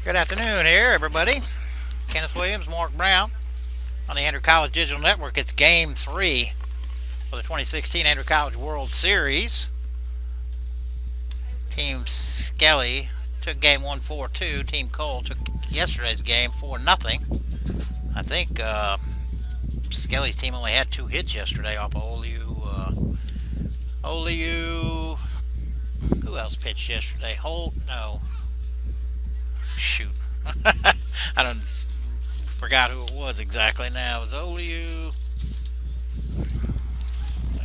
Good afternoon here, everybody. Kenneth Williams, Mark Brown on the Andrew College Digital Network. It's Game 3 for the 2016 Andrew College World Series. Team Skelly took game 1 4-2. Team Cole took yesterday's game 4-0. I think Skelly's team only had 2 hits yesterday off of Oliu. Who else pitched yesterday? Holt? No. Shoot. I don't forgot who it was exactly now. It was Oliu.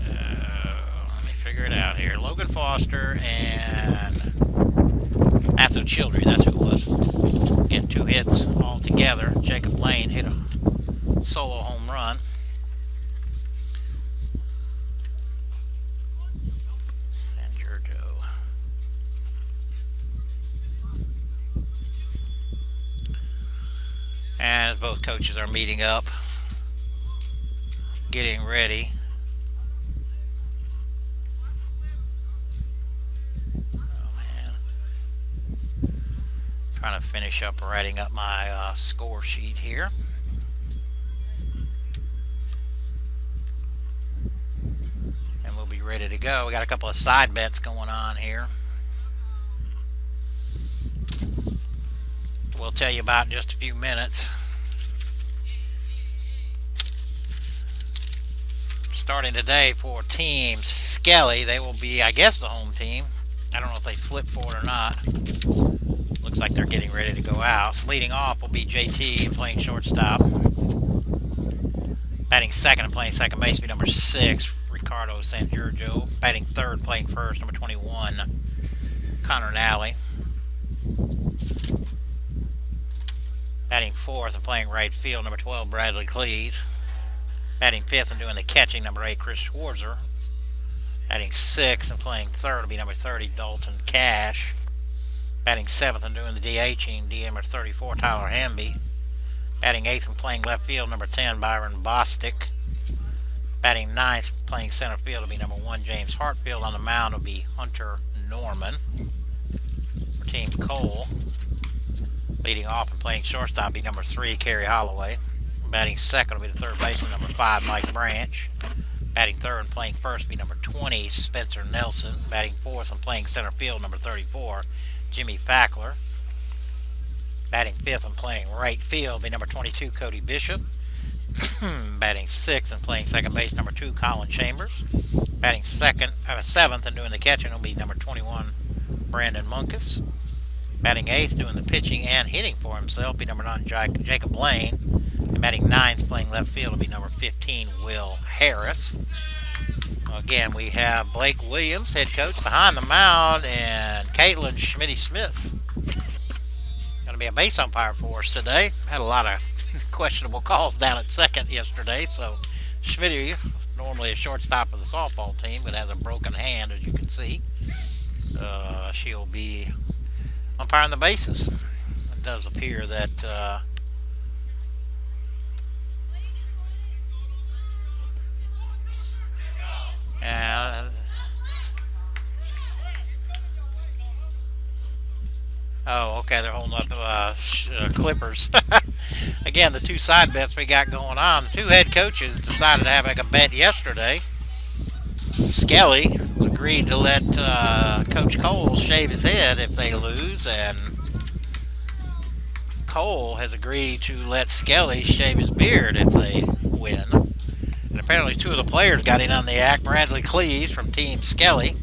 Let me figure it out here. Logan Foster and Matzo Childry. That's who it was. Getting 2 hits all together. Jacob Lane hit a solo home run. And Giorgio. And as both coaches are meeting up, getting ready. Oh man, trying to finish up writing up my score sheet here. And we'll be ready to go. We got a couple of side bets going on here. We'll tell you about in just a few minutes. Starting today for Team Skelly, they will be, I guess, the home team. I don't know if they flip for it or not. Looks like they're getting ready to go out. So leading off will be JT playing shortstop. Batting second and playing second base will be number 6, Ricardo San Giorgio. Batting third, playing first, number 21, Connor Nally. Batting fourth and playing right field, number 12, Bradley Cleese. Batting fifth and doing the catching, number 8, Chris Schwarzer. Batting sixth and playing third will be number 30, Dalton Cash. Batting seventh and doing the DHing, number 34, Tyler Hamby. Batting eighth and playing left field, number 10, Byron Bostic. Batting ninth, playing center field will be number 1, James Hartfield. On the mound will be Hunter Norman for Team Cole. Leading off and playing shortstop will be number 3, Kerry Holloway. Batting second will be the third baseman, number 5, Mike Branch. Batting third and playing first will be number 20, Spencer Nelson. Batting fourth and playing center field, number 34, Jimmy Fackler. Batting fifth and playing right field will be number 22, Cody Bishop. Batting sixth and playing second base, number 2, Colin Chambers. Batting seventh and doing the catching will be number 21, Brandon Munkus. Batting eighth, doing the pitching and hitting for himself, will be number 9, Jacob Lane. And batting ninth, playing left field, will be number 15, Will Harris. Again, we have Blake Williams, head coach, behind the mound, and Caitlin Schmitty-Smith. Going to be a base umpire for us today. Had a lot of questionable calls down at second yesterday, so Schmitty, normally a shortstop of the softball team, but has a broken hand, as you can see. She'll be umpiring the bases. It does appear that oh, okay, they're holding up Clippers. Again, the 2 side bets we got going on. The 2 head coaches decided to have like a bet yesterday. Skelly agreed to let Coach Cole shave his head if they lose, and Cole has agreed to let Skelly shave his beard if they win. And apparently 2 of the players got in on the act. Bradley Cleese from Team Skelly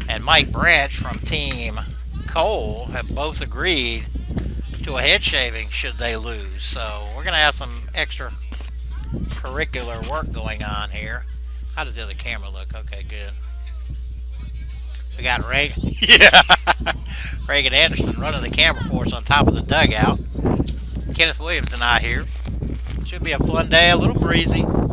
and Mike Branch from Team Cole have both agreed to a head shaving should they lose. So we're going to have some extra curricular work going on here. How does the other camera look? Okay, good. We got Reagan, yeah, Reagan Anderson running the camera for us on top of the dugout. Kenneth Williams and I here. Should be a fun day, a little breezy. All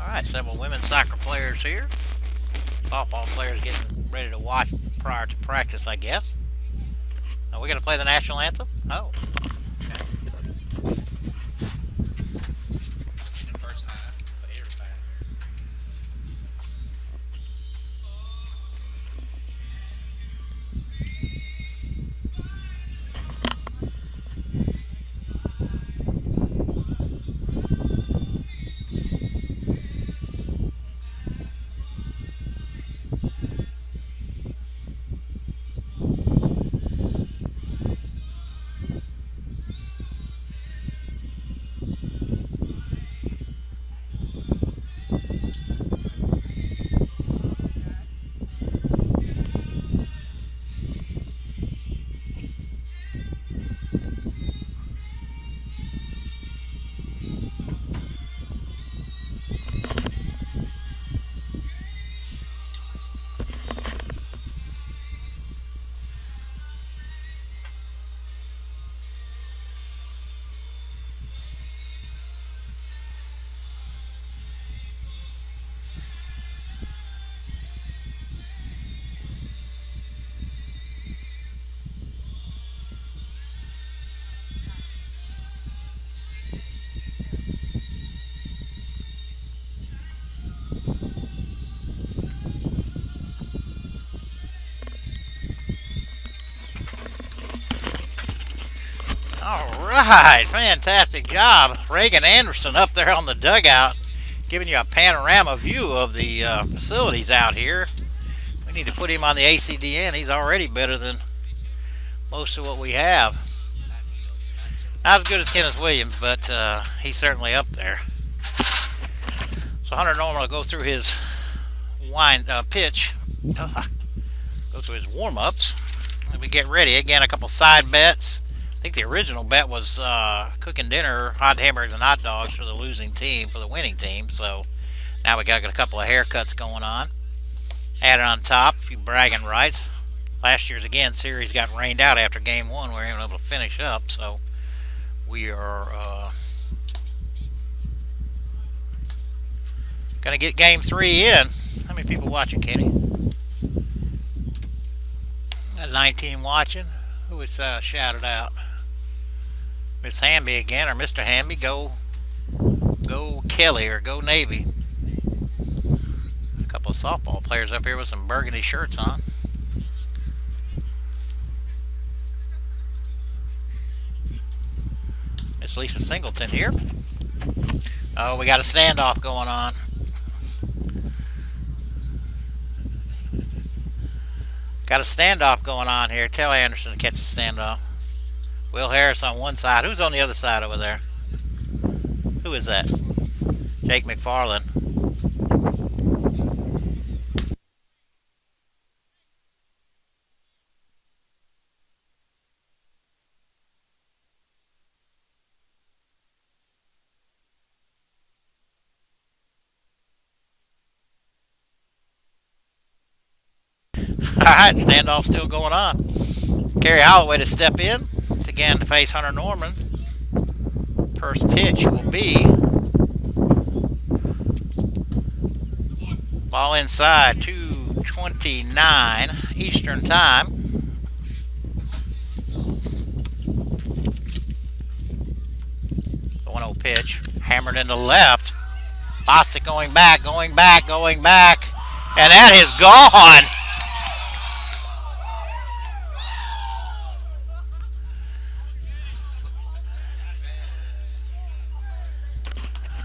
right, several women's soccer players here. Softball players getting ready to watch prior to practice, I guess. Are we going to play the national anthem? Oh. Okay. right, fantastic job. Reagan Anderson up there on the dugout, giving you a panorama view of the facilities out here. We need to put him on the ACDN. He's already better than most of what we have. Not as good as Kenneth Williams, but he's certainly up there. So Hunter Norman will go through his pitch, go through his warm-ups, and we get ready. Again, a couple side bets. I think the original bet was cooking dinner, hot hamburgers and hot dogs for the losing team, for the winning team. So now we got a couple of haircuts going on. Added on top, a few bragging rights. Last year's, again, series got rained out after game one. We weren't able to finish up, so we are going to get game 3 in. How many people watching, Kenny? Got 19 watching. Who was shouted out? Miss Hamby again, or Mr. Hamby. Go Kelly, or go Navy. A couple of softball players up here with some burgundy shirts on. Miss Lisa Singleton here. Oh, we got a standoff going on. Got a standoff going on here. Tell Anderson to catch the standoff. Will Harris on one side. Who's on the other side over there? Who is that? Jake McFarland. Alright, standoff still going on. Kerry Holloway to step in. Again to face Hunter Norman. First pitch will be ball inside, 2:29 Eastern Time. The 1-0 pitch, hammered into left. Bostic going back, and that is gone.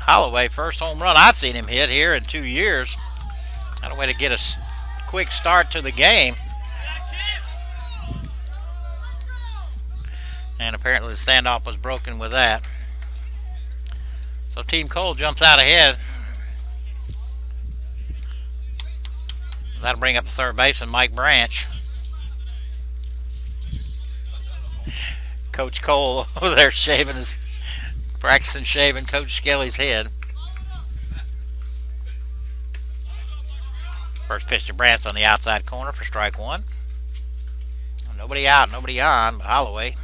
Holloway, first home run I've seen him hit here in 2 years. Got a way to get a quick start to the game. And apparently the standoff was broken with that. So Team Cole jumps out ahead. That'll bring up the third baseman, Mike Branch. Coach Cole over there practicing shaving Coach Skelly's head. First pitch to Branch on the outside corner for strike one. Nobody out, nobody on, but Holloway,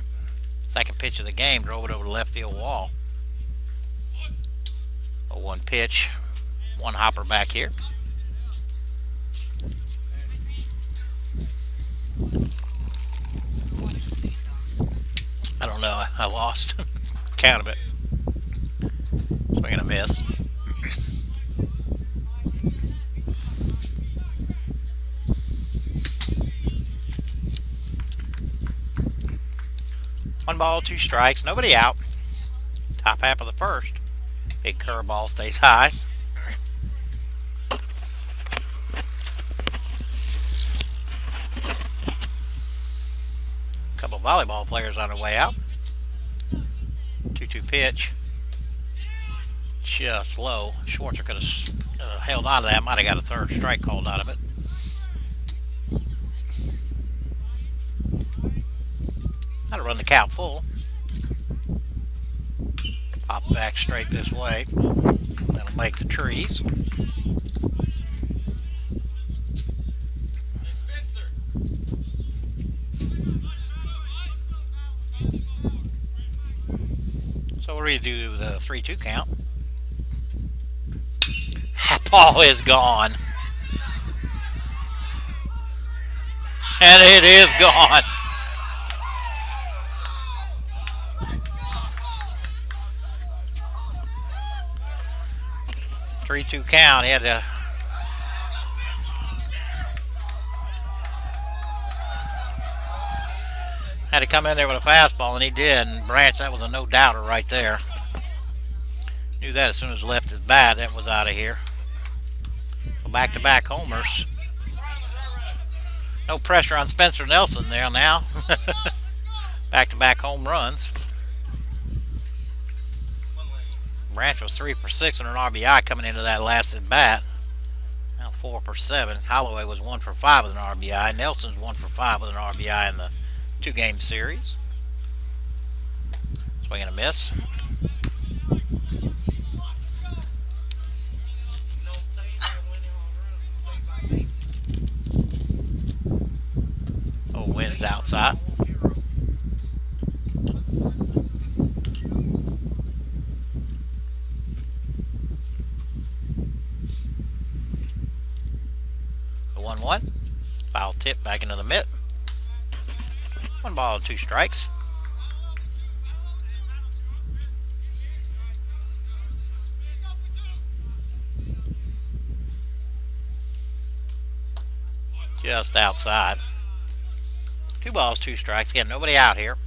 second pitch of the game, drove it over the left field wall. A 1 pitch, one hopper back here. I don't know, I lost count of it. Swing and a miss. One ball, 2 strikes, nobody out. Top half of the first. Big curveball stays high. A couple of volleyball players on their way out. 2-2 pitch. Just low. Schwartzer could have held on to that. Might have got a third strike called out of it. I'd run the count full. Pop back straight this way. That'll make the trees. So we're ready to do the 3-2 count. That ball is gone. And it is gone. Three-two count. He had to Had to come in there with a fastball, and he did. And Branch, that was a no-doubter right there. Knew that as soon as he left his bat, that was out of here. So back-to-back homers. No pressure on Spencer Nelson there now. Back-to-back home runs. Branch was 3 for 6 on an RBI coming into that last at bat. Now 4 for 7. Holloway was 1 for 5 with an RBI. Nelson's 1 for 5 with an RBI in the 2-game series. Swing and a miss. Oh, wind's outside. The 1-1. Foul tip back into the mitt. 1 ball and 2 strikes. Just outside. 2 balls, 2 strikes. Again, nobody out here.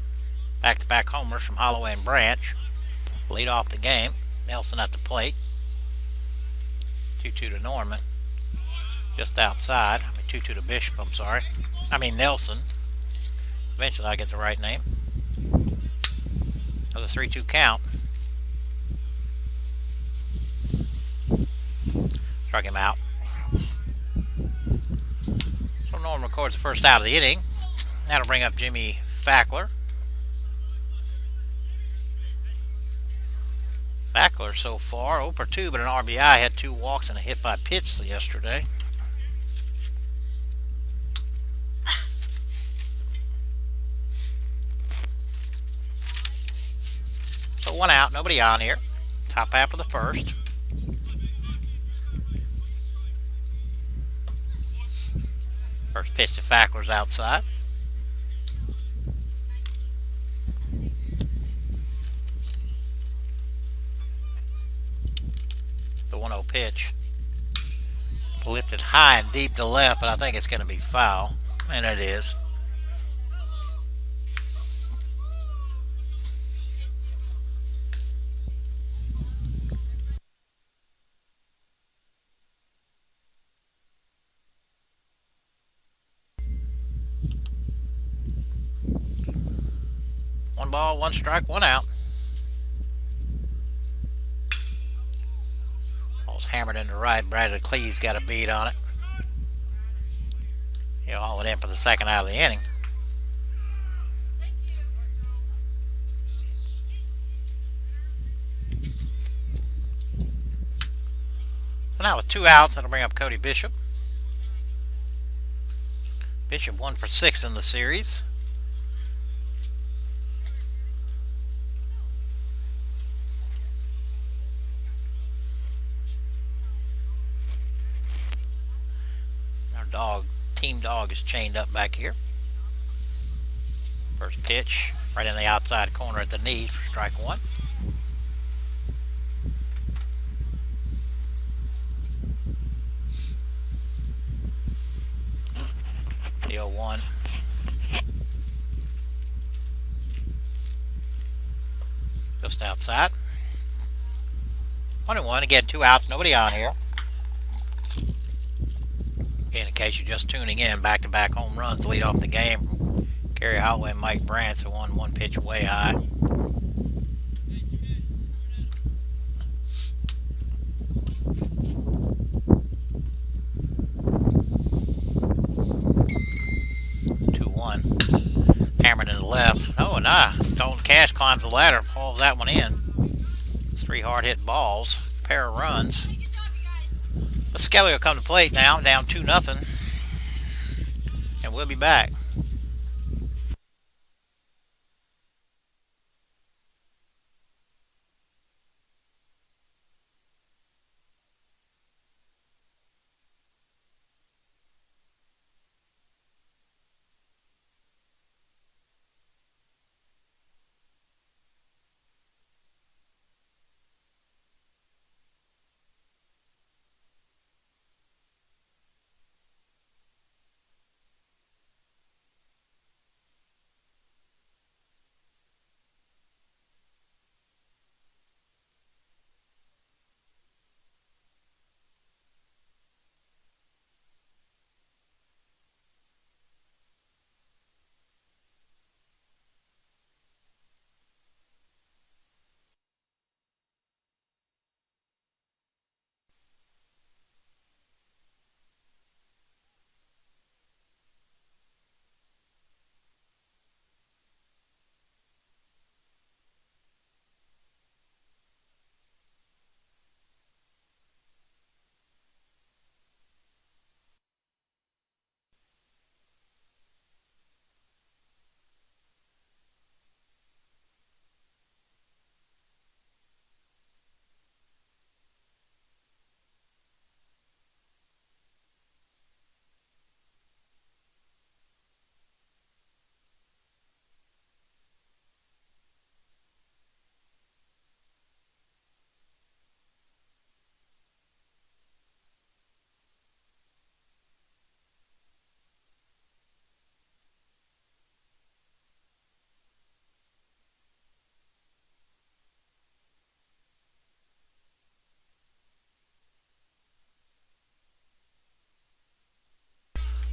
Back-to-back homers from Holloway and Branch. Lead off the game. Nelson at the plate. 2-2 to Norman. Just outside. 2-2 to Bishop, I'm sorry. Nelson. Eventually I get the right name. Another 3-2 count. Struck him out. So Norman records the first out of the inning. That'll bring up Jimmy Fackler. Fackler so far 0 for 2, but an RBI, had 2 walks and a hit by pitch yesterday. So 1 out, nobody on here. Top half of the first. First pitch to Fackler's outside. The 1-0 pitch. Lifted high and deep to left, but I think it's going to be foul. And it is. One ball, 1 strike, 1 out. Ball's hammered into right. Bradley Cleave's got a beat on it. He'll haul it in for the second out of the inning. So now with 2 outs, that'll bring up Cody Bishop. Bishop 1 for 6 in the series. Team dog is chained up back here. First pitch right in the outside corner at the knee for strike 1. The 0-1. Just outside. 1-1. Again, 2 outs, nobody on here. In case you're just tuning in, back-to-back home runs lead off the game. Gary Holloway and Mike Branch have won 1 pitch way high. Hammered in the left. Oh, nah. Dalton Cash climbs the ladder, hauls that one in. 3 hard hit balls, pair of runs. But Skelly will come to plate now, down 2-0. And we'll be back.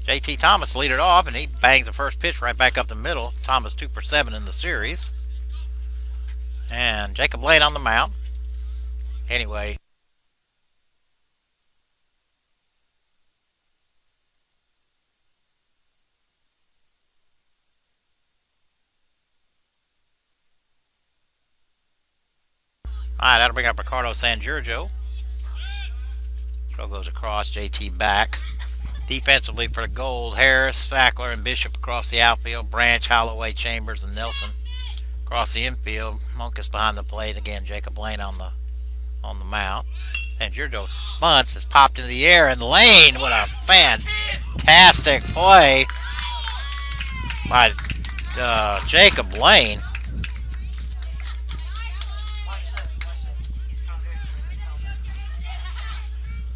JT Thomas lead it off, and he bangs the first pitch right back up the middle. Thomas 2 for 7 in the series. And Jacob Lane on the mound. Anyway. Alright, that'll bring up Ricardo San Giorgio. Throw goes across, JT back. Defensively for the Gold, Harris, Fackler, and Bishop across the outfield. Branch, Holloway, Chambers, and Nelson across the infield. Munkus behind the plate. Again, Jacob Lane on the mound. And Giorgio bunts is popped into the air, and Lane, what a fantastic play by Jacob Lane.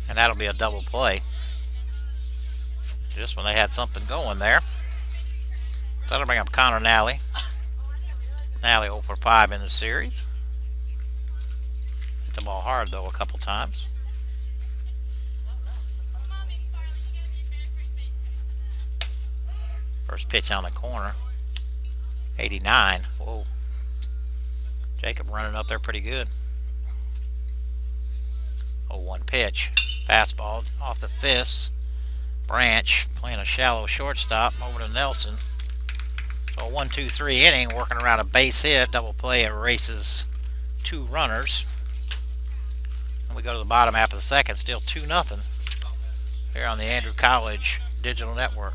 And that'll be a double play. Just when they had something going there. So that'll bring up Connor Nally. Nally 0 for 5 in the series. Hit the ball hard, though, a couple times. First pitch on the corner. 89. Whoa. Jacob running up there pretty good. 0-1 pitch. Fastball off the fists. Branch playing a shallow shortstop over to Nelson. So a 1-2-3 inning, working around a base hit. Double play erases 2 runners. And we go to the bottom half of the second. Still 2-0 here on the Andrew College Digital Network.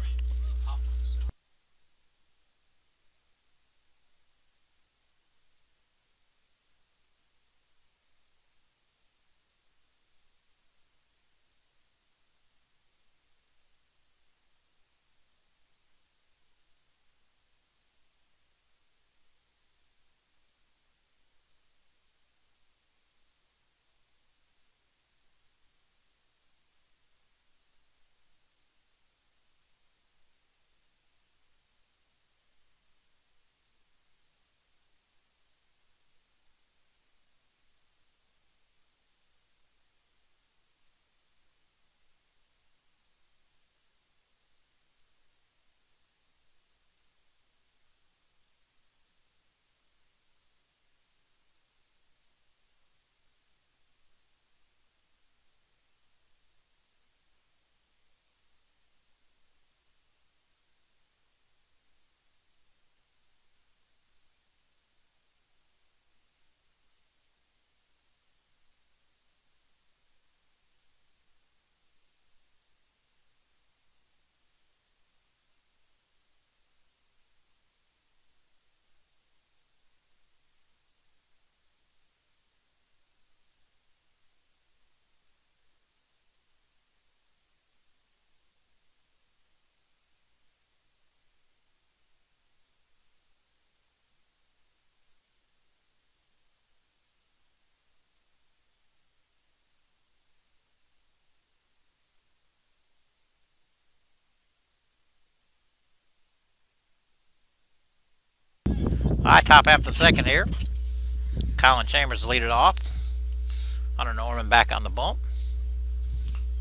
Alright, top half of the second here. Colin Chambers lead it off. Hunter Norman back on the bump.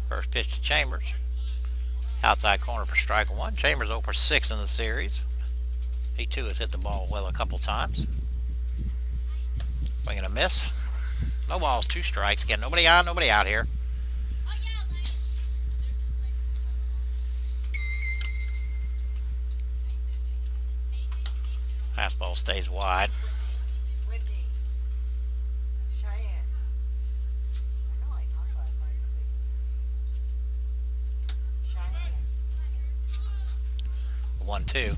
First pitch to Chambers. Outside corner for strike 1. Chambers 0 for 6 in the series. He too has hit the ball well a couple times. Swing and a miss. No balls, 2 strikes. Again, nobody on, nobody out here. Fastball stays wide. One, 2.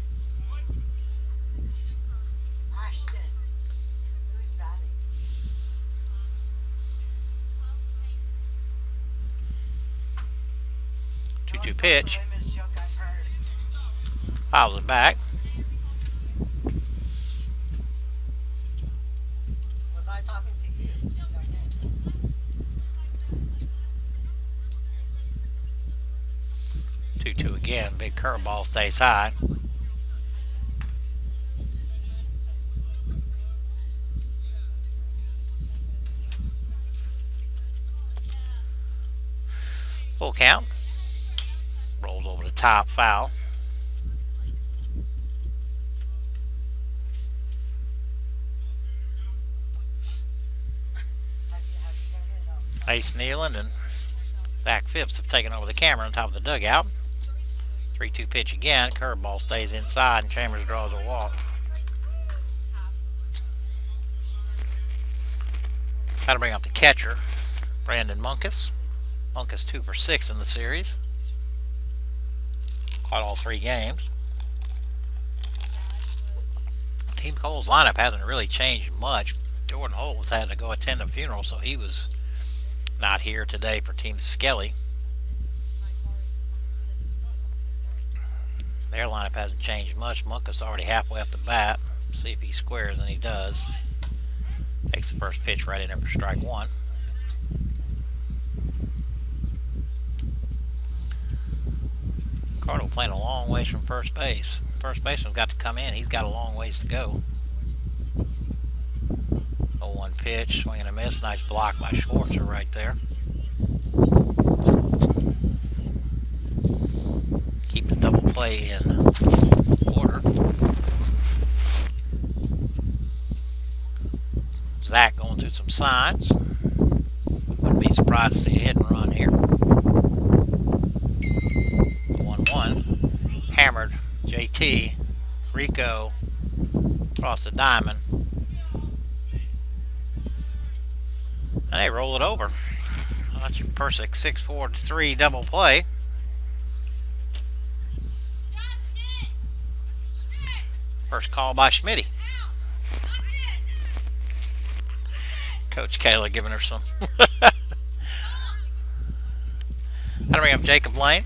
Two pitch. Fouls it back. Was I talking to you? 2-2 again. Big curveball stays high. Full count. Rolls over the top, foul. Ace Nealon and Zach Phipps have taken over the camera on top of the dugout. 3-2 pitch again. Curveball stays inside and Chambers draws a walk. Got to bring up the catcher, Brandon Munkus. Munkus 2 for 6 in the series. Caught all 3 games. Team Cole's lineup hasn't really changed much. Jordan Holtz had to go attend a funeral, so he was not here today for Team Skelly. Their lineup hasn't changed much. Munkus already halfway up the bat. See if he squares, and he does. Takes the first pitch right in there for strike 1. Cardo playing a long ways from first base. First baseman's got to come in. He's got a long ways to go. 0-1 pitch, swing and a miss. Nice block by Schwartzer right there. Keep the double play in order. Zach going through some signs. Wouldn't be surprised to see a hit and run here. 1-1. Hammered. JT. Rico. Across the diamond. And they roll it over. That's your Persic 6-4-3 double play. First call by Schmitty. Coach Kayla giving her some. How to bring up Jacob Lane.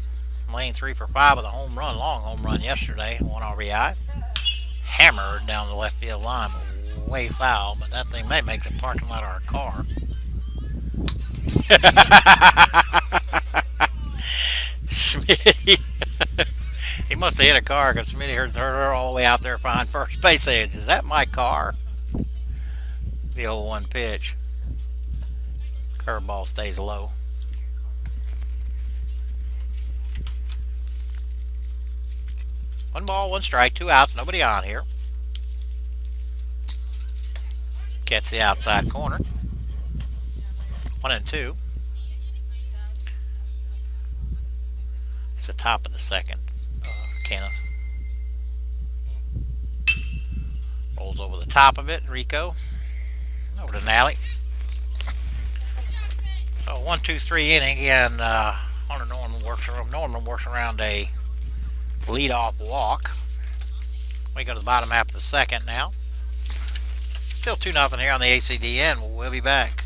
Lane 3 for 5 with a home run, long home run yesterday, 1 RBI. Hammered down the left field line, way foul, but that thing may make the parking lot of our car. Schmitty. He must have hit a car because Schmitty heard her all the way out there behind first base saying, "Is that my car?" The 0-1 pitch. Curveball stays low. One ball, 1 strike, 2 outs, nobody on here. Gets the outside corner. 1-2. It's the top of the second. Kenneth rolls over the top of it. Rico over to Nally. So 1-2-3 inning again. Hunter Norman works around a leadoff walk. We go to the bottom half of the second now. Still 2-0 here on the ACDN. We'll be back.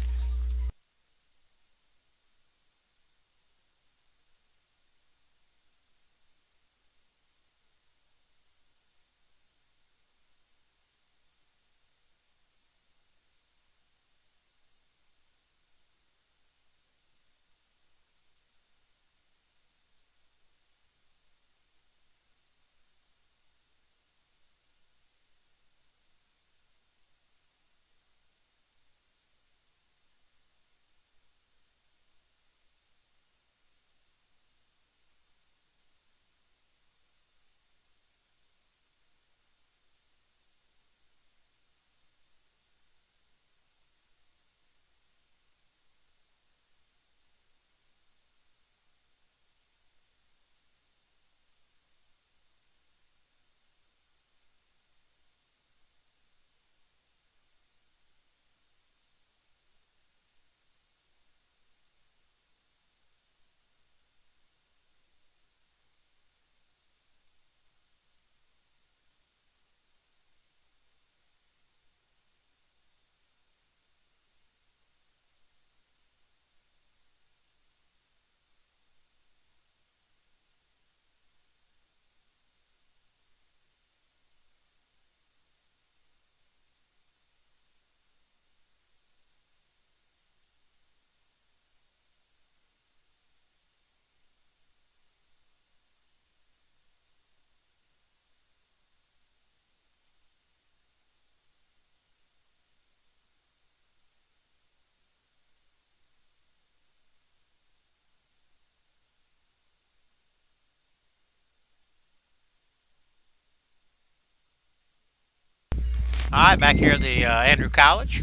Alright, back here at the Andrew College.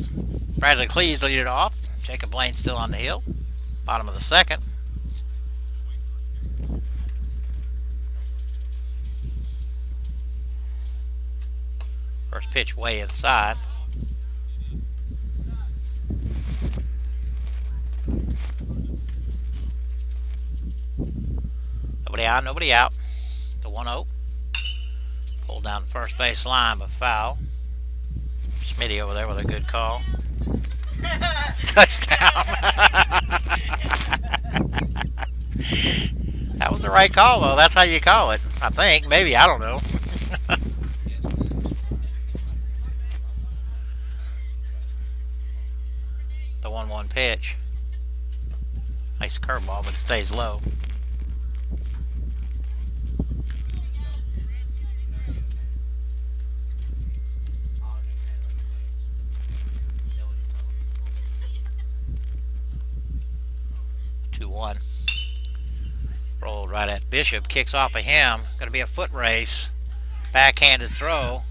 Bradley Cleese lead it off. Jacob Blaine still on the hill. Bottom of the second. First pitch way inside. Nobody on, nobody out. The 1-0. Pulled down the first base line, but foul. Smitty over there with a good call. Touchdown. That was the right call, though. That's how you call it. I think. Maybe. I don't know. The 1-1 pitch. Nice curveball, but it stays low. Rolled right at Bishop, kicks off of him. Going to be a foot race. Backhanded throw.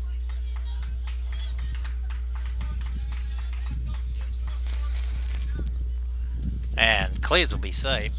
And Cleves will be safe.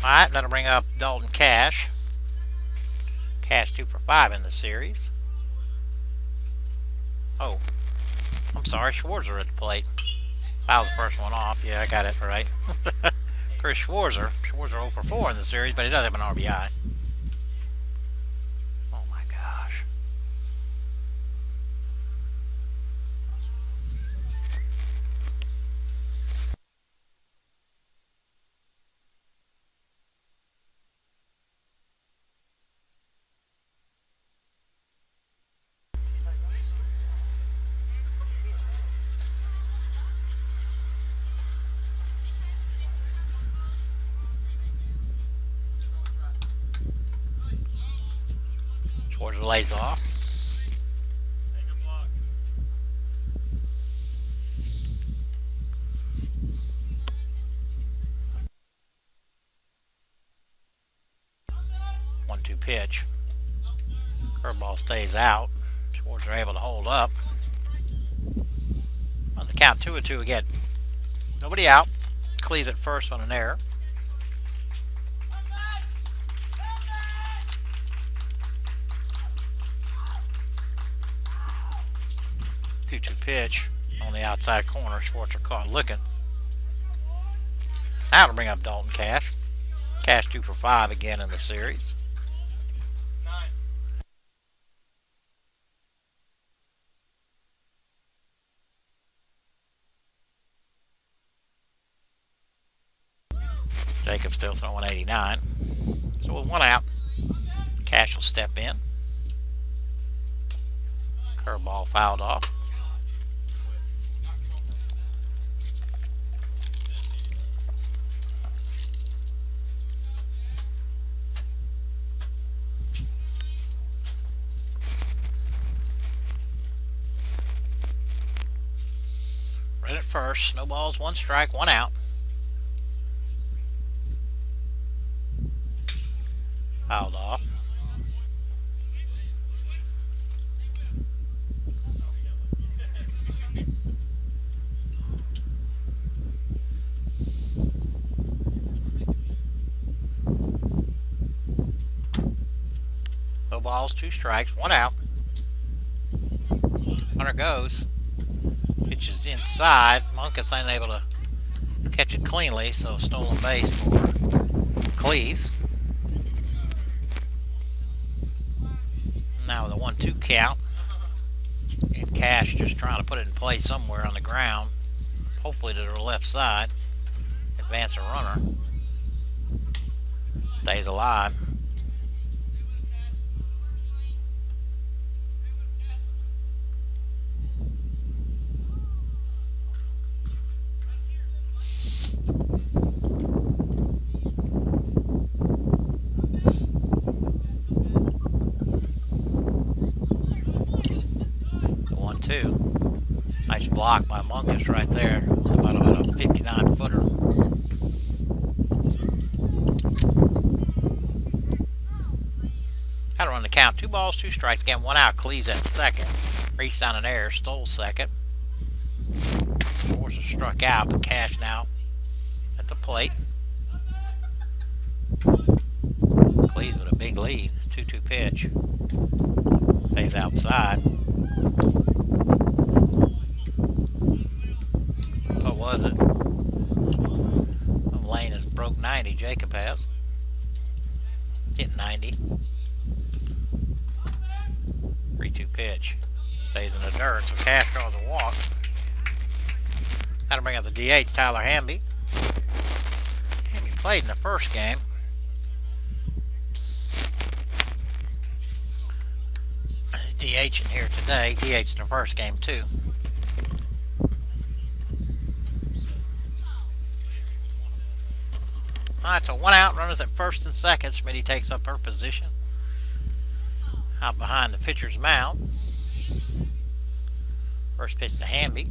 Alright, that'll bring up Dalton Cash. Cash 2 for 5 in the series. Oh, I'm sorry, Schwarzer at the plate. That was the first one off. Yeah, I got it right. Chris Schwarzer. Schwarzer 0 for 4 in the series, but he does have an RBI. Oh my gosh. Schwarzer lays off. One-two pitch. Curveball stays out. Schwarzer able to hold up. On the count, 2-2 again. Nobody out. Cleves at first on an error. Two-two pitch on the outside corner. Schwarzer caught looking. Now to bring up Dalton Cash. Cash 2 for 5 again in the series. Jacob still throwing 89. So with one out, Cash will step in. Curveball fouled off. Right at first. No balls, one strike, one out. Fouled off. No balls, two strikes, one out. Runner goes. Pitches inside. Munkus ain't able to catch it cleanly, so stolen base for Cleves. Now with a 1-2 count. And Cash just trying to put it in play somewhere on the ground. Hopefully to the left side. Advance a runner. Stays alive. 2. Nice block by Munkus right there. About a 59-footer. Got to run the count. 2 balls, 2 strikes. Again, 1 out. Cleese at second. Reached down in air. Stole second. Forces struck out, but Cash now at the plate. Cleese with a big lead. 2-2 pitch. Stays outside. What was it? Lane has broke 90. Jacob has. Hit 90. 3-2 pitch. Stays in the dirt, so Cash draws a walk. Got to bring up the DH, Tyler Hamby. Hamby played in the first game. He's DH in here today. DH in the first game, too. Alright, so 1 out, runners at first and second. Smitty takes up her position out behind the pitcher's mound. First pitch to Hamby.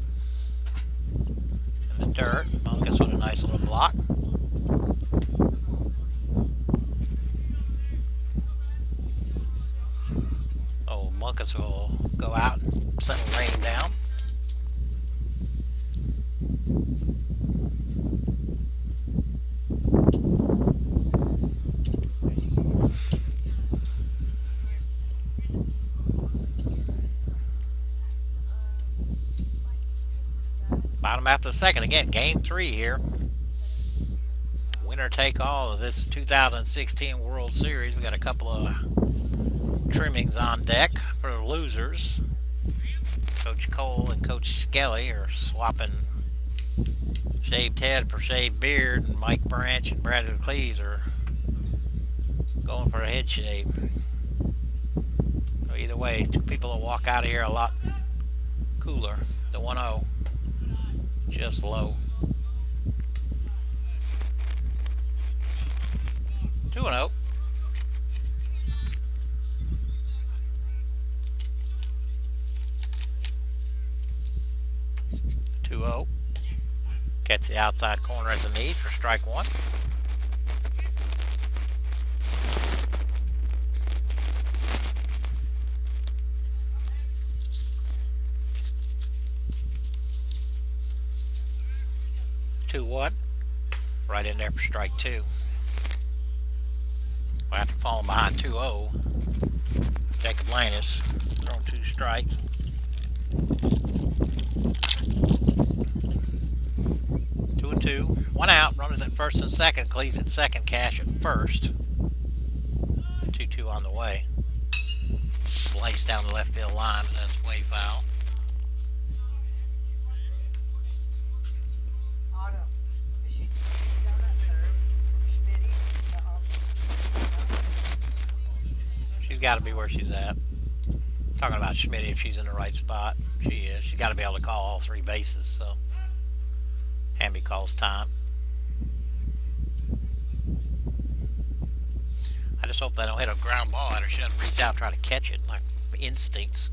In the dirt. Munkus with a nice little block. Oh, Munkus will go out and settle Lane down. Bottom after the second. Again, game 3 here. Winner take all of this 2016 World Series. We got a couple of trimmings on deck for the losers. Coach Cole and Coach Skelly are swapping shaved head for shaved beard, and Mike Branch and Bradley Cleese are going for a head shave. So either way, 2 people will walk out of here a lot cooler. The 1-0. Just low. 2-0. Gets the outside corner at the knees for strike 1. Right in there for strike 2. Well, after falling behind 2-0, Jacob Lane has thrown 2 strikes. 2-2. 1 out. Runners at first and second. Cleese at second. Cash at first. 2-2 on the way. Sliced down the left field line, but that's way foul. She's got to be where she's at. Talking about Schmitty, if she's in the right spot. She is. She's got to be able to call all 3 bases, so Hamby calls time. I just hope they don't hit a ground ball at her. She doesn't reach out and try to catch it like instincts.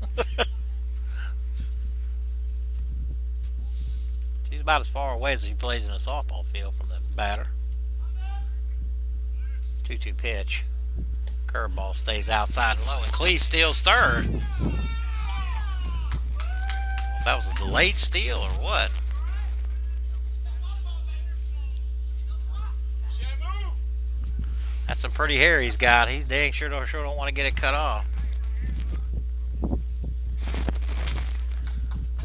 She's about as far away as he plays in a softball field from the batter. 2-2 pitch. Curveball stays outside and low, and Cleese steals third. That was a delayed steal or what? That's some pretty hair he's got. He's dang sure don't want to get it cut off.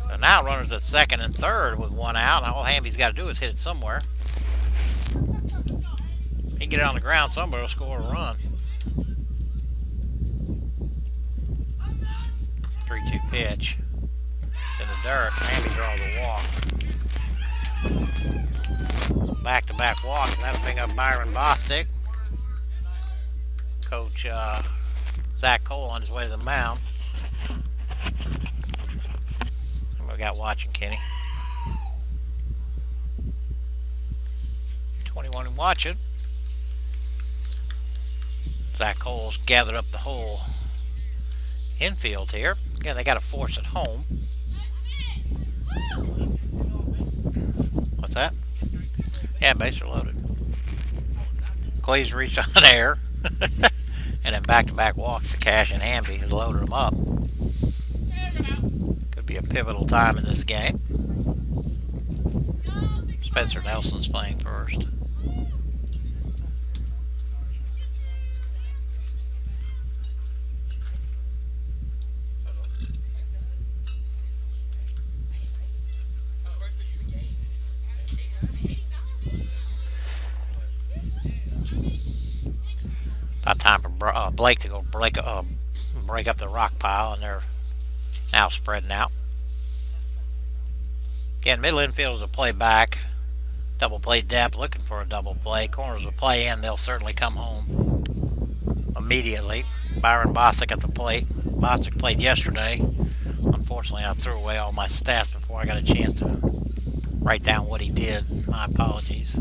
So now runners at second and third with 1 out. And all Hamby's got to do is hit it somewhere. He can get it on the ground. Somebody will score a run. 3-2 pitch. In the dirt. Hamby draws a walk. Back-to-back walks. And that'll bring up Byron Bostic. Coach Zach Cole on his way to the mound. What we got watching, Kenny? 21 and watching. Zach Cole's gathered up the whole infield here. Again, they got to force it home. What's that? Yeah, bases are loaded. Cleese reached on air, and then back-to-back walks to Cash and Hamby has loaded them up. Could be a pivotal time in this game. Spencer Nelson's playing first. About time for Blake to go break up the rock pile, and they're now spreading out. Again, middle infield is a play back. Double play depth, looking for a double play. Corners will play in, they'll certainly come home immediately. Byron Bostic at the plate. Bostic played yesterday. Unfortunately, I threw away all my stats before I got a chance to write down what he did. My apologies.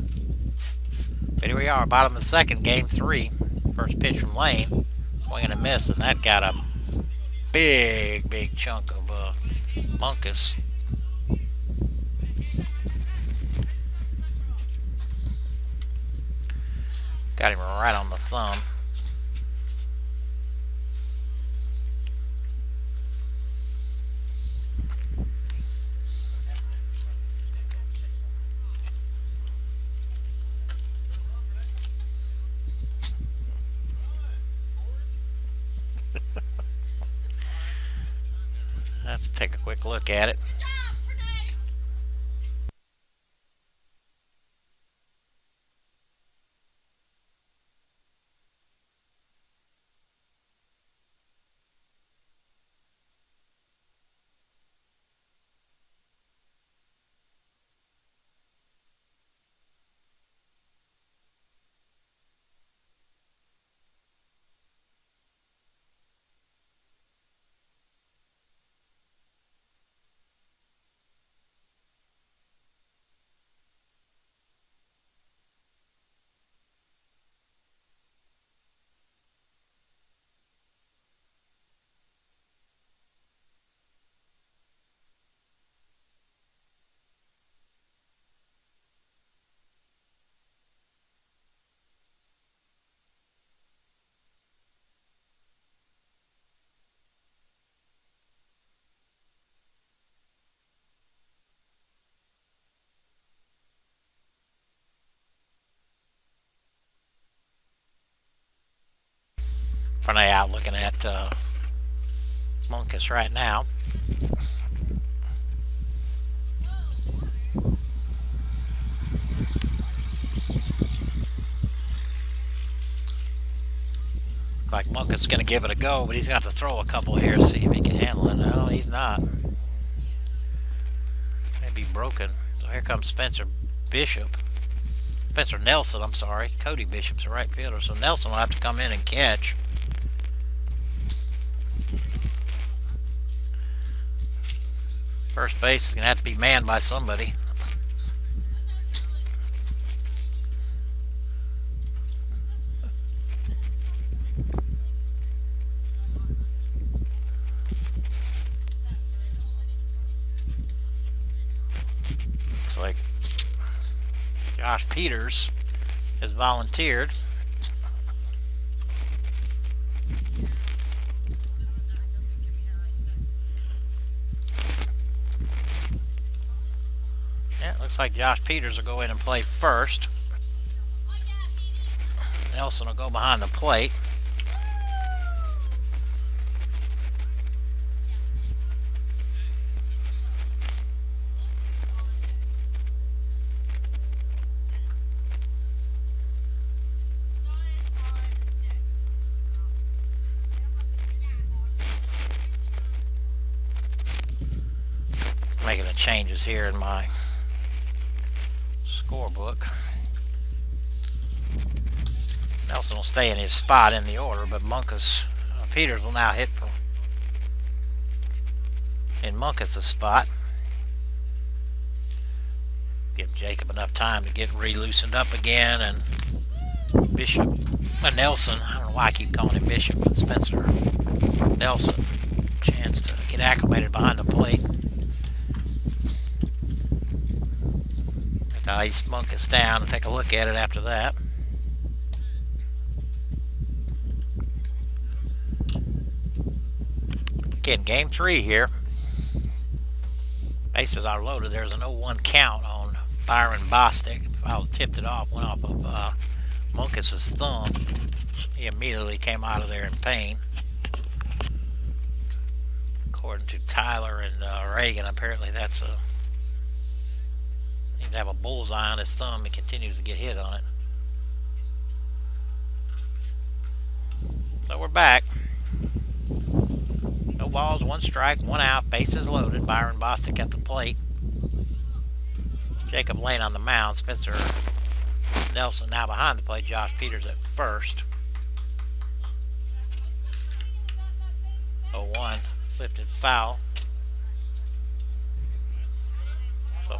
But here we are, bottom of the second, game 3. First pitch from Lane. Swing and a miss, and that got a big chunk of Munkus. Got him right on the thumb. Let's take a quick look at it. Pranay out looking at Munkus right now. Looks like Munkus is going to give it a go, but he's going to have to throw a couple here to see if he can handle it. No, he's not. Maybe broken. So here comes Spencer Nelson, I'm sorry. Cody Bishop's the right fielder, so Nelson will have to come in and catch. First base is going to have to be manned by somebody. Looks like Josh Peters has volunteered. Looks like Josh Peters will go in and play first. Nelson will go behind the plate. Making the changes here in my scorebook. Nelson will stay in his spot in the order, but Peters will now hit in Munkus' spot. Give Jacob enough time to get re-loosened up again, and Nelson, I don't know why I keep calling him Bishop, but Spencer Nelson, chance to get acclimated behind the plate. Nice. Munkus down. Take a look at it after that. Again, game 3 here. Bases are loaded. There's an 0-1 count on Byron Bostic. Foul tipped it off, went off of Munkus's thumb. He immediately came out of there in pain. According to Tyler and Reagan, apparently that's a. He'd have a bullseye on his thumb. He continues to get hit on it. So we're back. No balls, 1 strike, 1 out, bases loaded. Byron Bostic at the plate. Jacob Lane on the mound. Spencer Nelson now behind the plate. Josh Peters at first. 0-1, lifted foul. So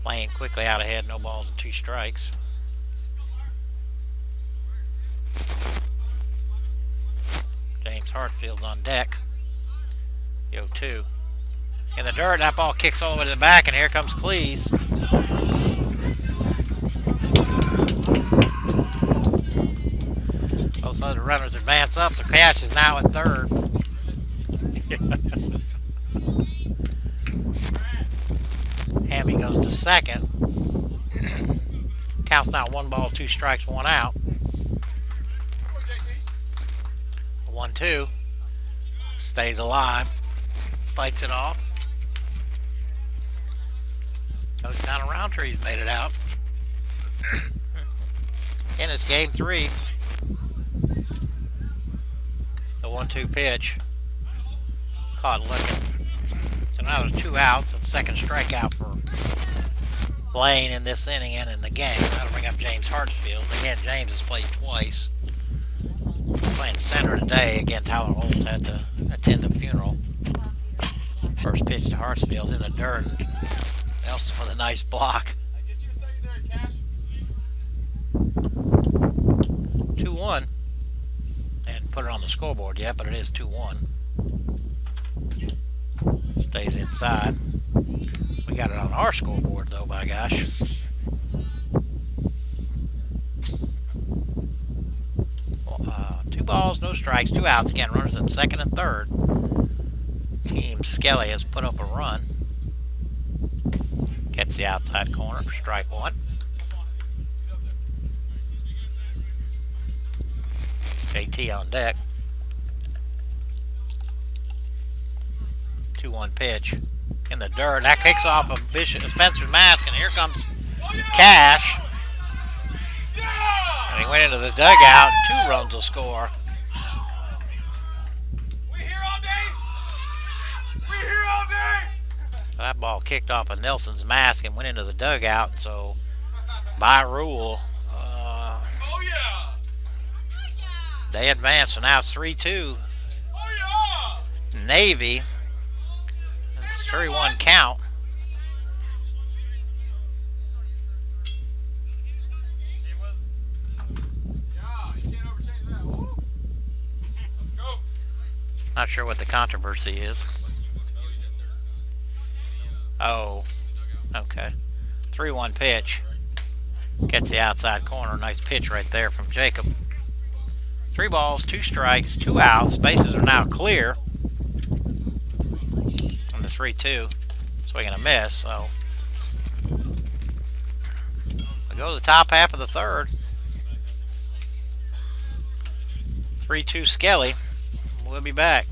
Lane quickly out ahead, no balls and 2 strikes. James Hartfield's on deck. 0-2. In the dirt, that ball kicks all the way to the back, and here comes Cleese. Both other runners advance up, so Cash is now at third. Hammy goes to second. Counts now 1 ball, 2 strikes, 1 out. 1-2. Stays alive. Fights it off. Goes down a Roundtree. He's made it out. And it's game 3. The 1-2 pitch. Caught looking. So now there's 2 outs. A second strikeout for Lane in this inning and in the game. That'll bring up James Hartsfield. Again, James has played twice. Playing center today. Again, Tyler Holt had to attend the funeral. First pitch to Hartsfield in the dirt. Nelson with a nice block. 2-1. And put it on the scoreboard yet, but it is 2-1. Stays inside. We got it on our scoreboard though, by gosh. Well, 2 balls, no strikes, 2 outs. Again, runners at second and third. Team Skelly has put up a run. Gets the outside corner for strike 1. JT on deck. 2-1 pitch in the dirt. That kicks off of Spencer's mask, and here comes Cash. And he went into the dugout, and 2 runs will score. We here all day. We here all day. That ball kicked off of Nelson's mask and went into the dugout, and so by rule, Oh yeah. they advance. So now it's 3-2. Oh yeah. Navy. It's 3-1 count. Yeah, you can't overchange that. Woo. Let's go. Not sure what the controversy is. Oh, okay. 3-1 pitch. Gets the outside corner. Nice pitch right there from Jacob. 3 balls, 2 strikes, 2 outs. Bases are now clear. On the 3-2. Swing and a miss. So we go to the top half of the third. 3-2 Skelly. We'll be back.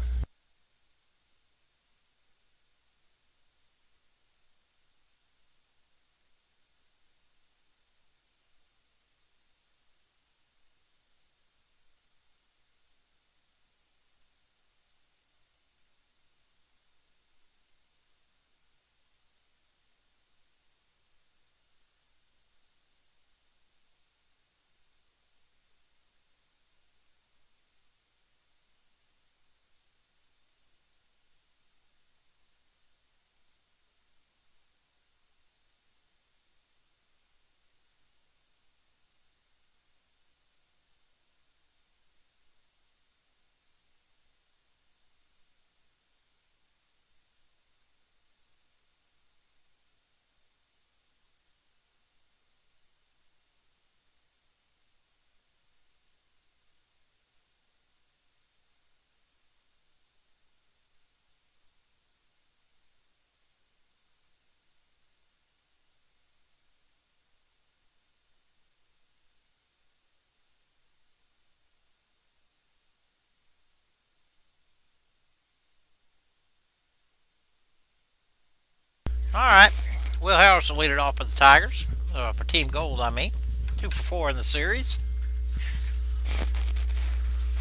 All right. Will Harrelson lead it off for the Tigers. For Team Gold, I mean. 2 for 4 in the series.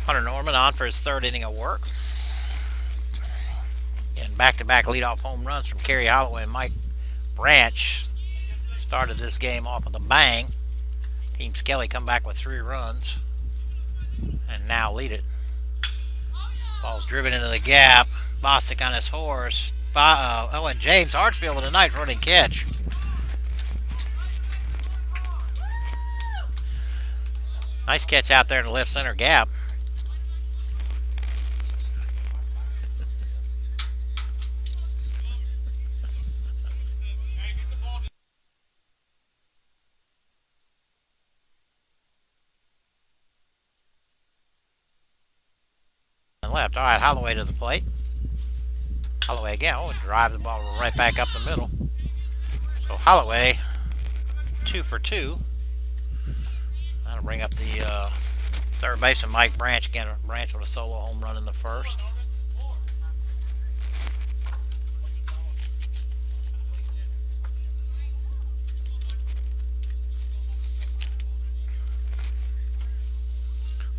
Hunter Norman on for his third inning of work. And back-to-back leadoff home runs from Kerry Holloway and Mike Branch started this game off with a bang. Team Skelly come back with 3 runs and now lead it. Ball's driven into the gap. Bostic on his horse. And James Hartsfield with a nice running catch. Nice catch out there in the left center gap. Left. All right, Holloway to the plate. Holloway again. Oh, drive the ball right back up the middle. So Holloway, 2 for 2. That'll bring up the third baseman Mike Branch again. Branch with a solo home run in the first.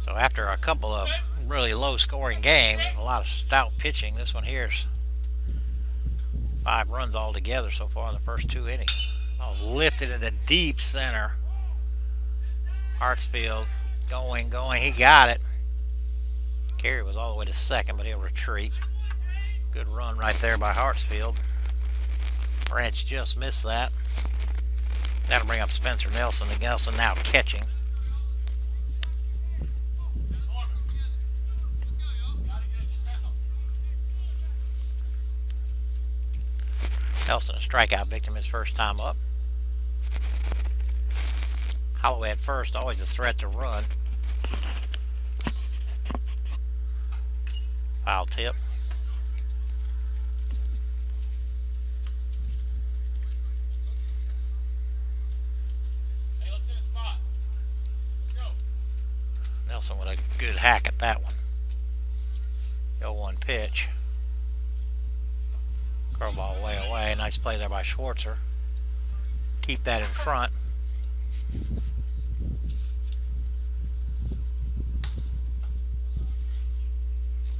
So after a couple of really low-scoring games, a lot of stout pitching, this one here's 5 runs altogether so far in the first 2 innings. Oh, lifted into deep center. Hartsfield going. He got it. Carey was all the way to second, but he'll retreat. Good run right there by Hartsfield. Branch just missed that. That'll bring up Spencer Nelson. And Nelson now catching. Nelson, a strikeout victim his first time up. Holloway at first, always a threat to run. Foul tip. Hey, let's hit a spot. Let's go. Nelson with a good hack at that one. 0-1 pitch. Curveball way away. Nice play there by Schwartzer. Keep that in front.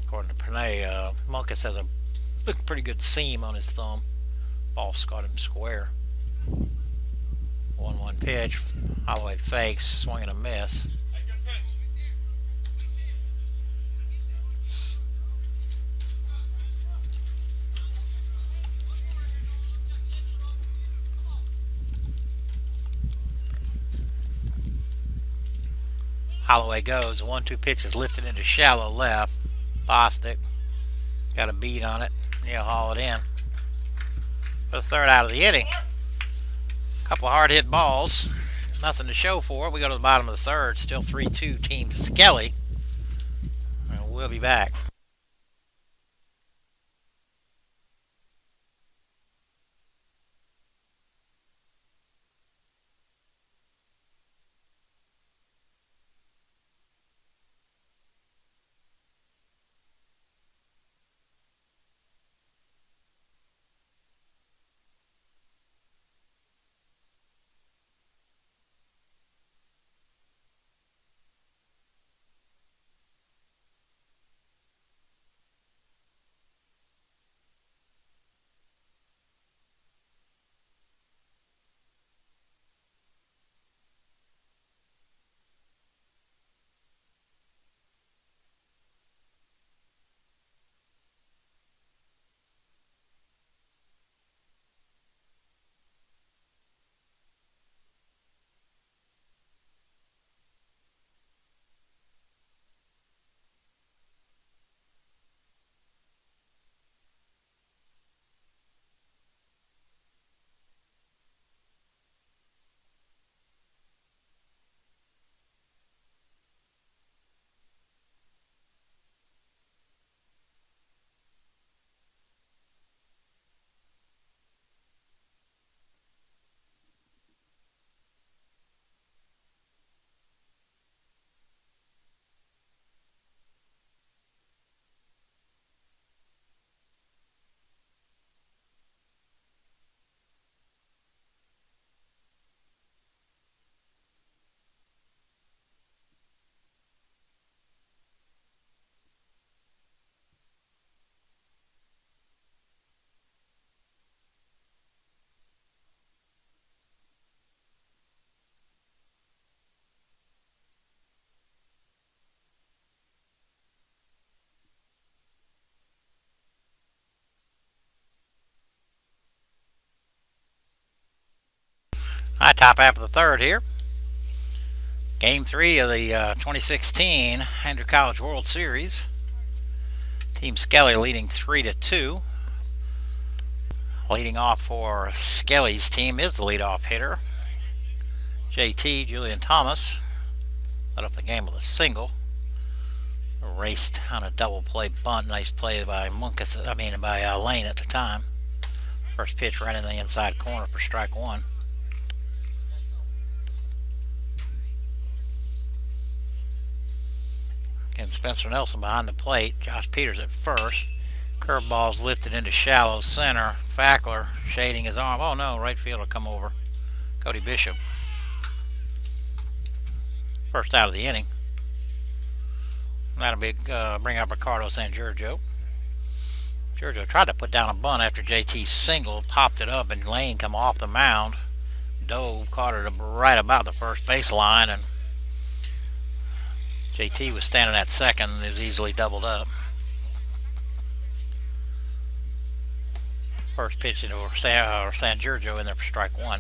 According to Pernay, Munkus has a pretty good seam on his thumb. Ball's got him square. 1-1 pitch. Holloway fakes. Swing and a miss. Hey, good pitch. Holloway goes. The 1-2 pitch is lifted into shallow left. Bostic got a beat on it. He'll haul it in for the third out of the inning. A couple of hard hit balls. Nothing to show for it. We go to the bottom of the third. Still 3-2 Team Skelly. And we'll be back. All right, top half of the third here. Game 3 of the 2016 Andrew College World Series. Team Skelly leading 3-2. Leading off for Skelly's team is the leadoff hitter, JT Julian Thomas. Led up the game with a single. Raced on a double play bunt. Nice play by Lane at the time. First pitch right in the inside corner for strike one. And Spencer Nelson behind the plate. Josh Peters at first. Curveball's lifted into shallow center. Fackler shading his arm. Oh no, right fielder come over. Cody Bishop. First out of the inning. That'll bring up Ricardo San Giorgio. Giorgio tried to put down a bunt after JT singled, popped it up, and Lane come off the mound. Dove caught it right about the first baseline, and JT was standing at second and is easily doubled up. First pitch into San Giorgio in there for strike one.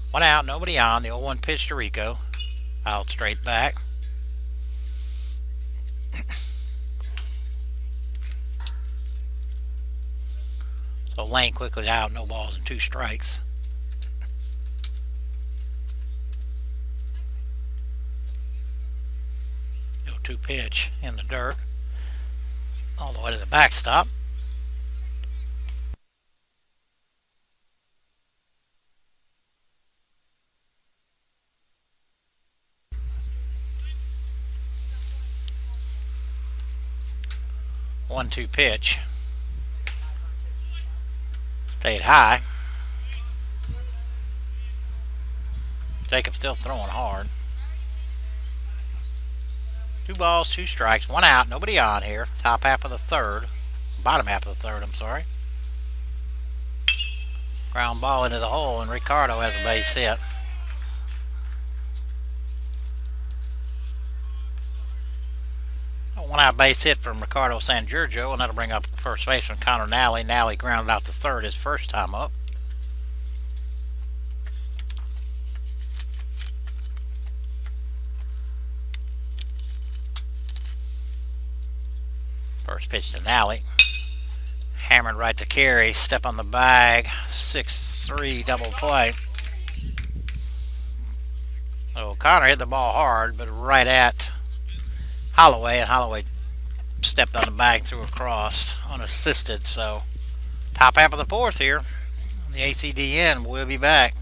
One out, nobody on. The 0-1 pitch to Rico. Out straight back. So Lane quickly out, no balls and 2 strikes. No 2 pitch in the dirt. All the way to the backstop. One-two pitch. Stayed high. Jacobs still throwing hard. 2 balls, 2 strikes, 1 out, nobody on here. Top half of the third. Bottom half of the third, I'm sorry. Ground ball into the hole, and Ricardo has a base hit. A 1-out base hit from Ricardo San Giorgio, and that'll bring up first baseman Connor Nally. Nally grounded out to third his first time up. First pitch to Nally. Hammered right to Carey. Step on the bag. 6-3 double play. So Connor hit the ball hard, but right at Holloway, and Holloway stepped on the bag, threw across unassisted. So top half of the fourth here. The ACDN will be back.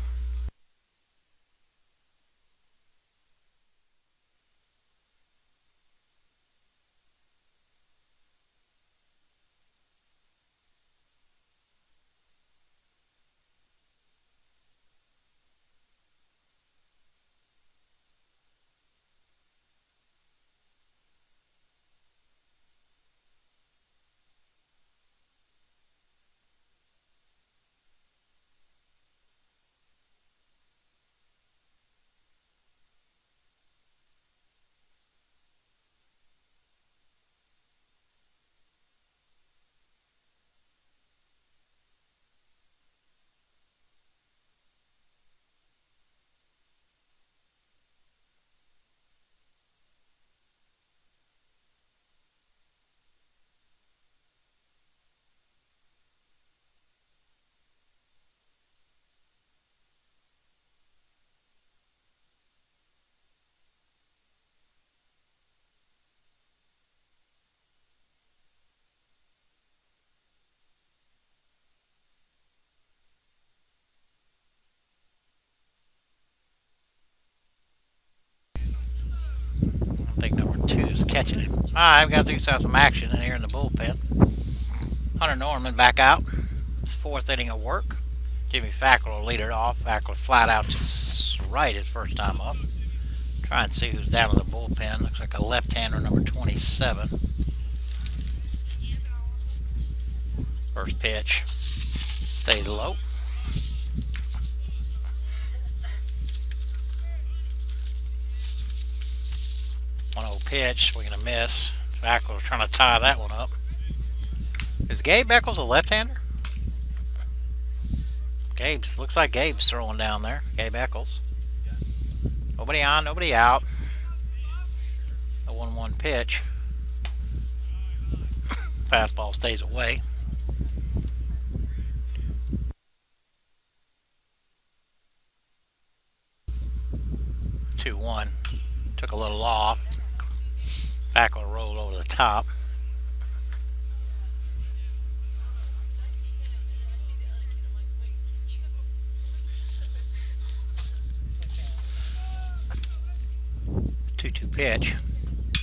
I think number 2's catching it. All right, we've got to do some action in here in the bullpen. Hunter Norman back out. 4th inning of work. Jimmy Fackler will lead it off. Fackler flat out to right his first time up. Try and see who's down in the bullpen. Looks like a left-hander, number 27. First pitch. Stays low. 1-0 pitch. We're going to miss. Beckles trying to tie that one up. Is Gabe Beckles a left-hander? Gabe's looks like Gabe's throwing down there. Gabe Beckles. Nobody on, nobody out. The 1-1 pitch. Fastball stays away. 2-1. Took a little off. Beckles rolled over the top. Two pitch.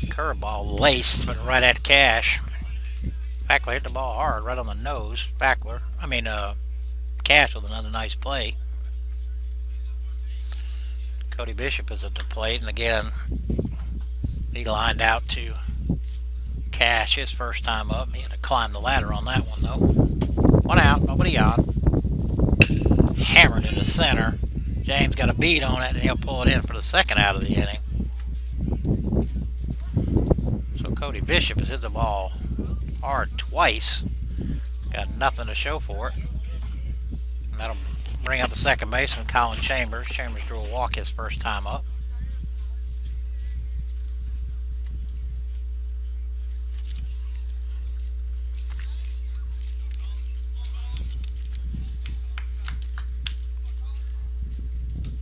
Curveball laced, but right at Cash. Fackler hit the ball hard, right on the nose. Cash with another nice play. Cody Bishop is at the plate, and again, he lined out to Cash his first time up. He had to climb the ladder on that one, though. One out, nobody on. Hammered into center. James got a beat on it, and he'll pull it in for the second out of the inning. So Cody Bishop has hit the ball hard twice. Got nothing to show for it. And that'll bring up the second baseman, Colin Chambers. Chambers drew a walk his first time up.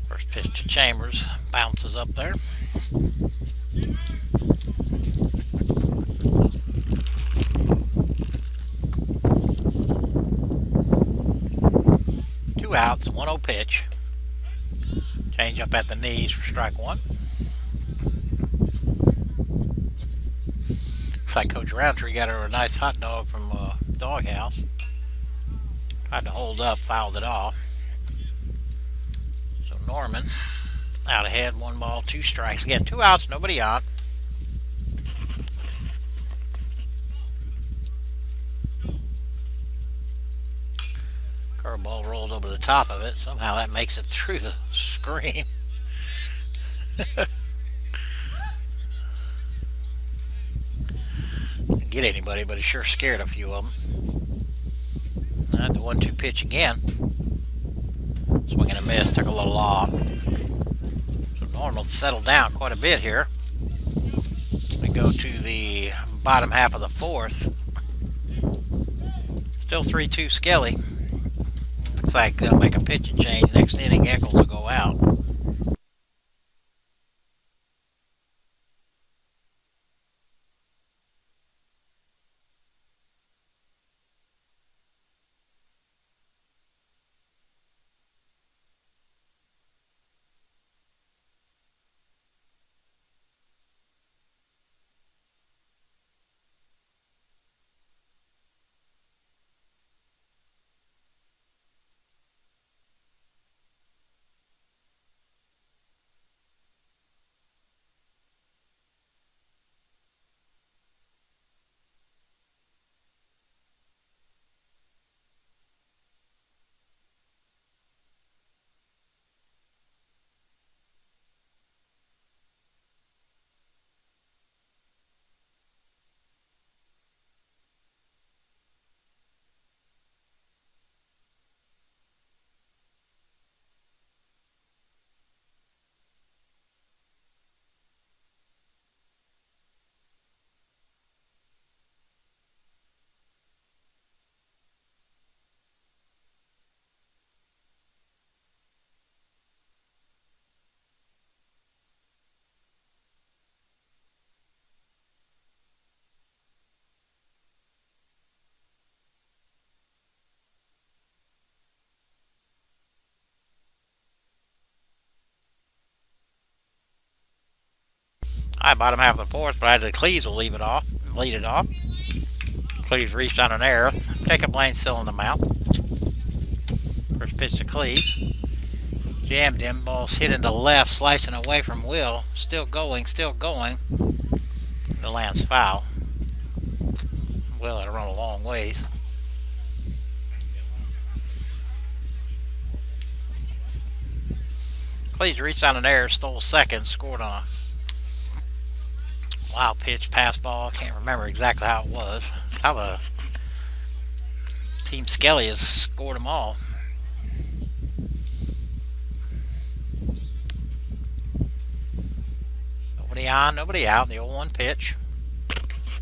First pitch to Chambers. Bounces up there. Two outs, 1-0 pitch. Change up at the knees for strike one. Looks like Coach Roundtree got her a nice hot dog from Doghouse. Tried to hold up, fouled it off. So Norman out ahead, 1 ball, 2 strikes. Again, 2 outs, nobody on. Curveball rolled over the top of it. Somehow that makes it through the screen. Didn't get anybody, but it sure scared a few of them. And the 1-2 pitch again. Swing and a miss, took a little off. So Norman settled down quite a bit here. We go to the bottom half of the fourth. Still 3-2 Skelly. Looks like they'll make a pitching change. Next inning, Eccles will go out. All right, bottom half of the fourth, Bradley Cleves will lead it off. Cleves reached on an error. Jacob Lane still in the mount. First pitch to Cleves. Jammed him. Ball's hit into left, slicing away from Will. Still going. The lands foul. Will had to run a long ways. Cleves reached on an error, stole second, scored on a Wild pitch, pass ball. Can't remember exactly how it was. It's how the Team Skelly has scored them all. Nobody on, nobody out. The 0-1 pitch.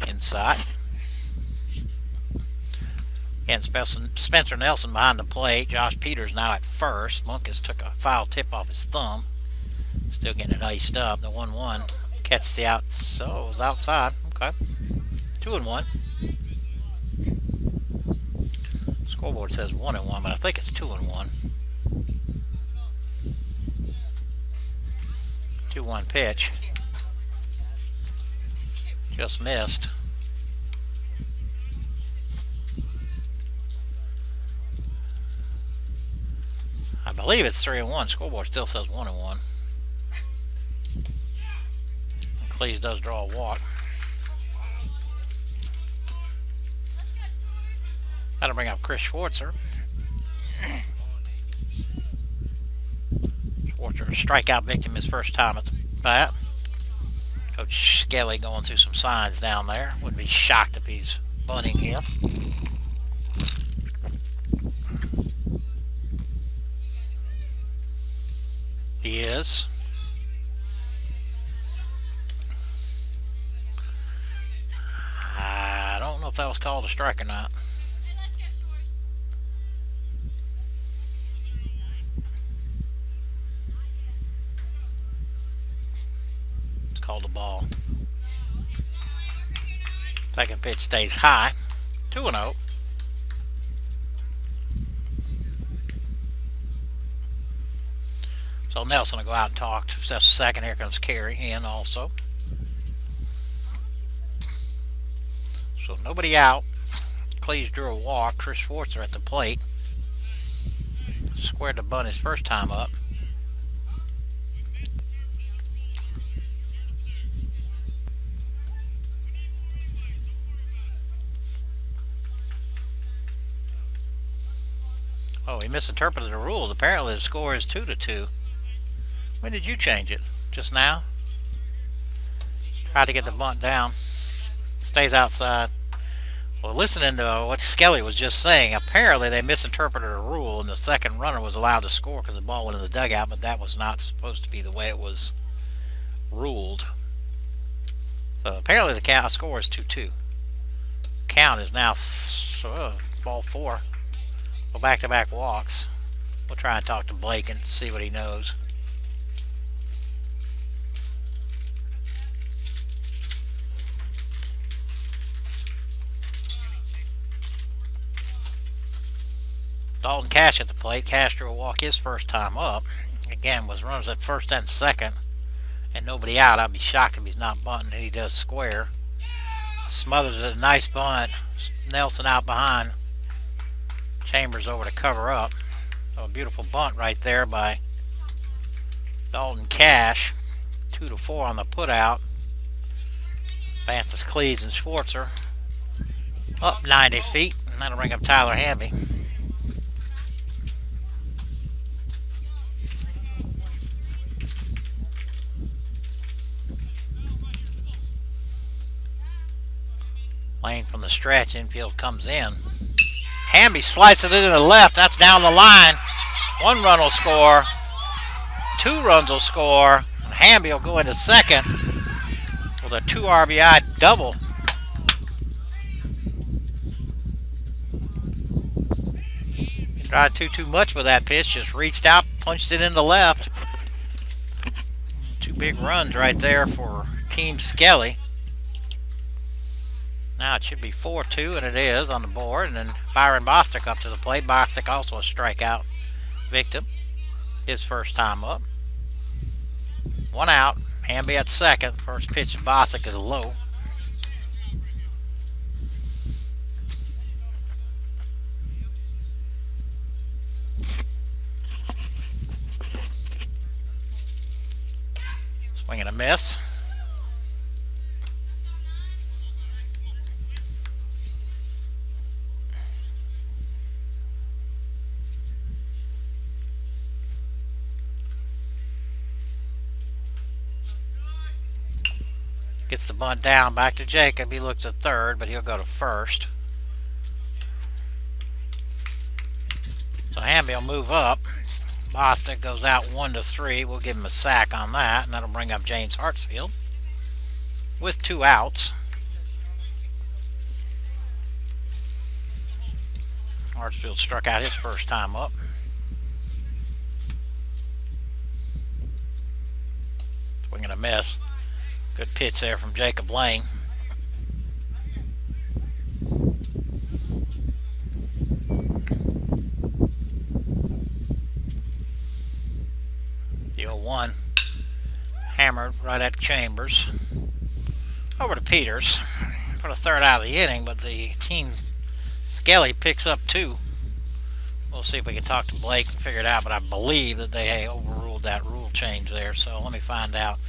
Inside. And Spencer Nelson behind the plate. Josh Peters now at first. Munkus took a foul tip off his thumb. Still getting it iced up. The 1-1 catches the out. So it was outside. Okay. 2-1. Scoreboard says 1-1, but I think it's 2-1. 2-1 pitch. Just missed. I believe it's 3-1. Scoreboard still says 1-1. Cleese does draw a walk. That'll bring up Chris Schwartzer. Schwartzer, a strikeout victim his first time at the bat. Coach Skelly going through some signs down there. Wouldn't be shocked if he's bunting here. He is. I don't know if that was called a strike or not. It's called a ball. Second pitch stays high. 2-0. So Nelson will go out and talk to just a second. Here comes Carey in also. So nobody out. Cleese drew a walk. Chris Schwartzer at the plate. Squared the bunt his first time up. Oh, he misinterpreted the rules. Apparently the score is 2-2. When did you change it? Just now? Tried to get the bunt down. Stays outside. Well, listening to what Skelly was just saying, apparently they misinterpreted a rule and the second runner was allowed to score because the ball went in the dugout, but that was not supposed to be the way it was ruled. So apparently the score is 2-2. Count is now ball 4. Go back-to-back walks. We'll try and talk to Blake and see what he knows. Dalton Cash at the plate. Cash drew a walk his first time up. Again, was runners at first and second and nobody out. I'd be shocked if he's not bunting. He does square. Smothers a nice bunt. Nelson out behind. Chambers over to cover up. So a beautiful bunt right there by Dalton Cash. 2-4 on the putout. Advances Cleese and Schwartzer up 90 feet, and that'll bring up Tyler Hamby. Lane from the stretch, infield comes in. Hamby slices it into the left. That's down the line. 1 run will score. 2 runs will score. And Hamby will go into second with a 2 RBI double. He tried too much with that pitch. Just reached out, punched it in the left. 2 big runs right there for Team Skelly. Now it should be 4-2, and it is on the board. And then Byron Bostic up to the plate. Bostic also a strikeout victim. His first time up. 1 out. Hamby at second. First pitch to Bostic is low. Swing and a miss. Gets the bunt down. Back to Jacob. He looks at third, but he'll go to first. So Hamby will move up. Bostic goes out 1-3. We'll give him a sack on that, and that'll bring up James Hartsfield with 2 outs. Hartsfield struck out his first time up. Swing and a miss. Good pitch there from Jacob Lane. The 0-1 hammered right at Chambers. Over to Peters for the third out of the inning, but the team Skelly picks up 2. We'll see if we can talk to Blake and figure it out, but I believe that they overruled that rule change there, so let me find out.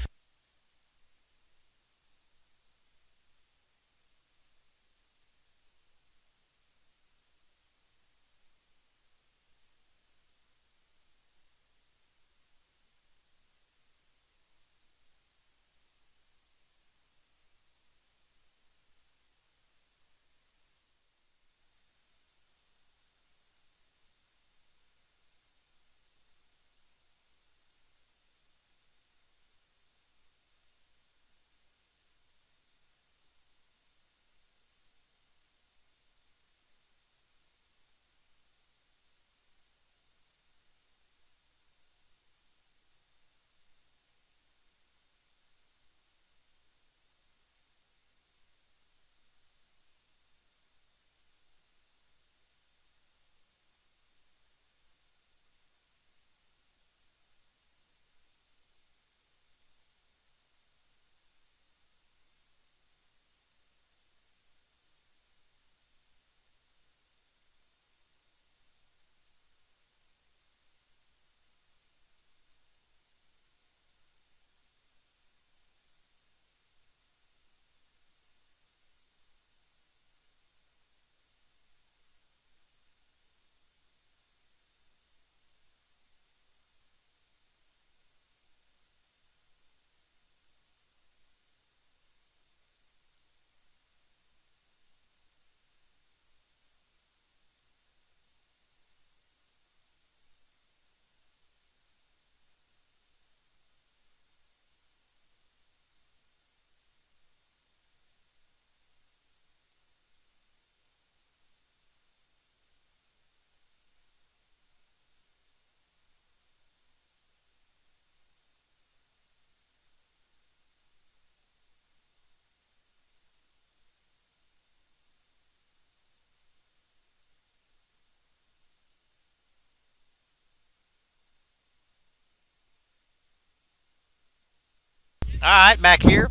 All right, back here.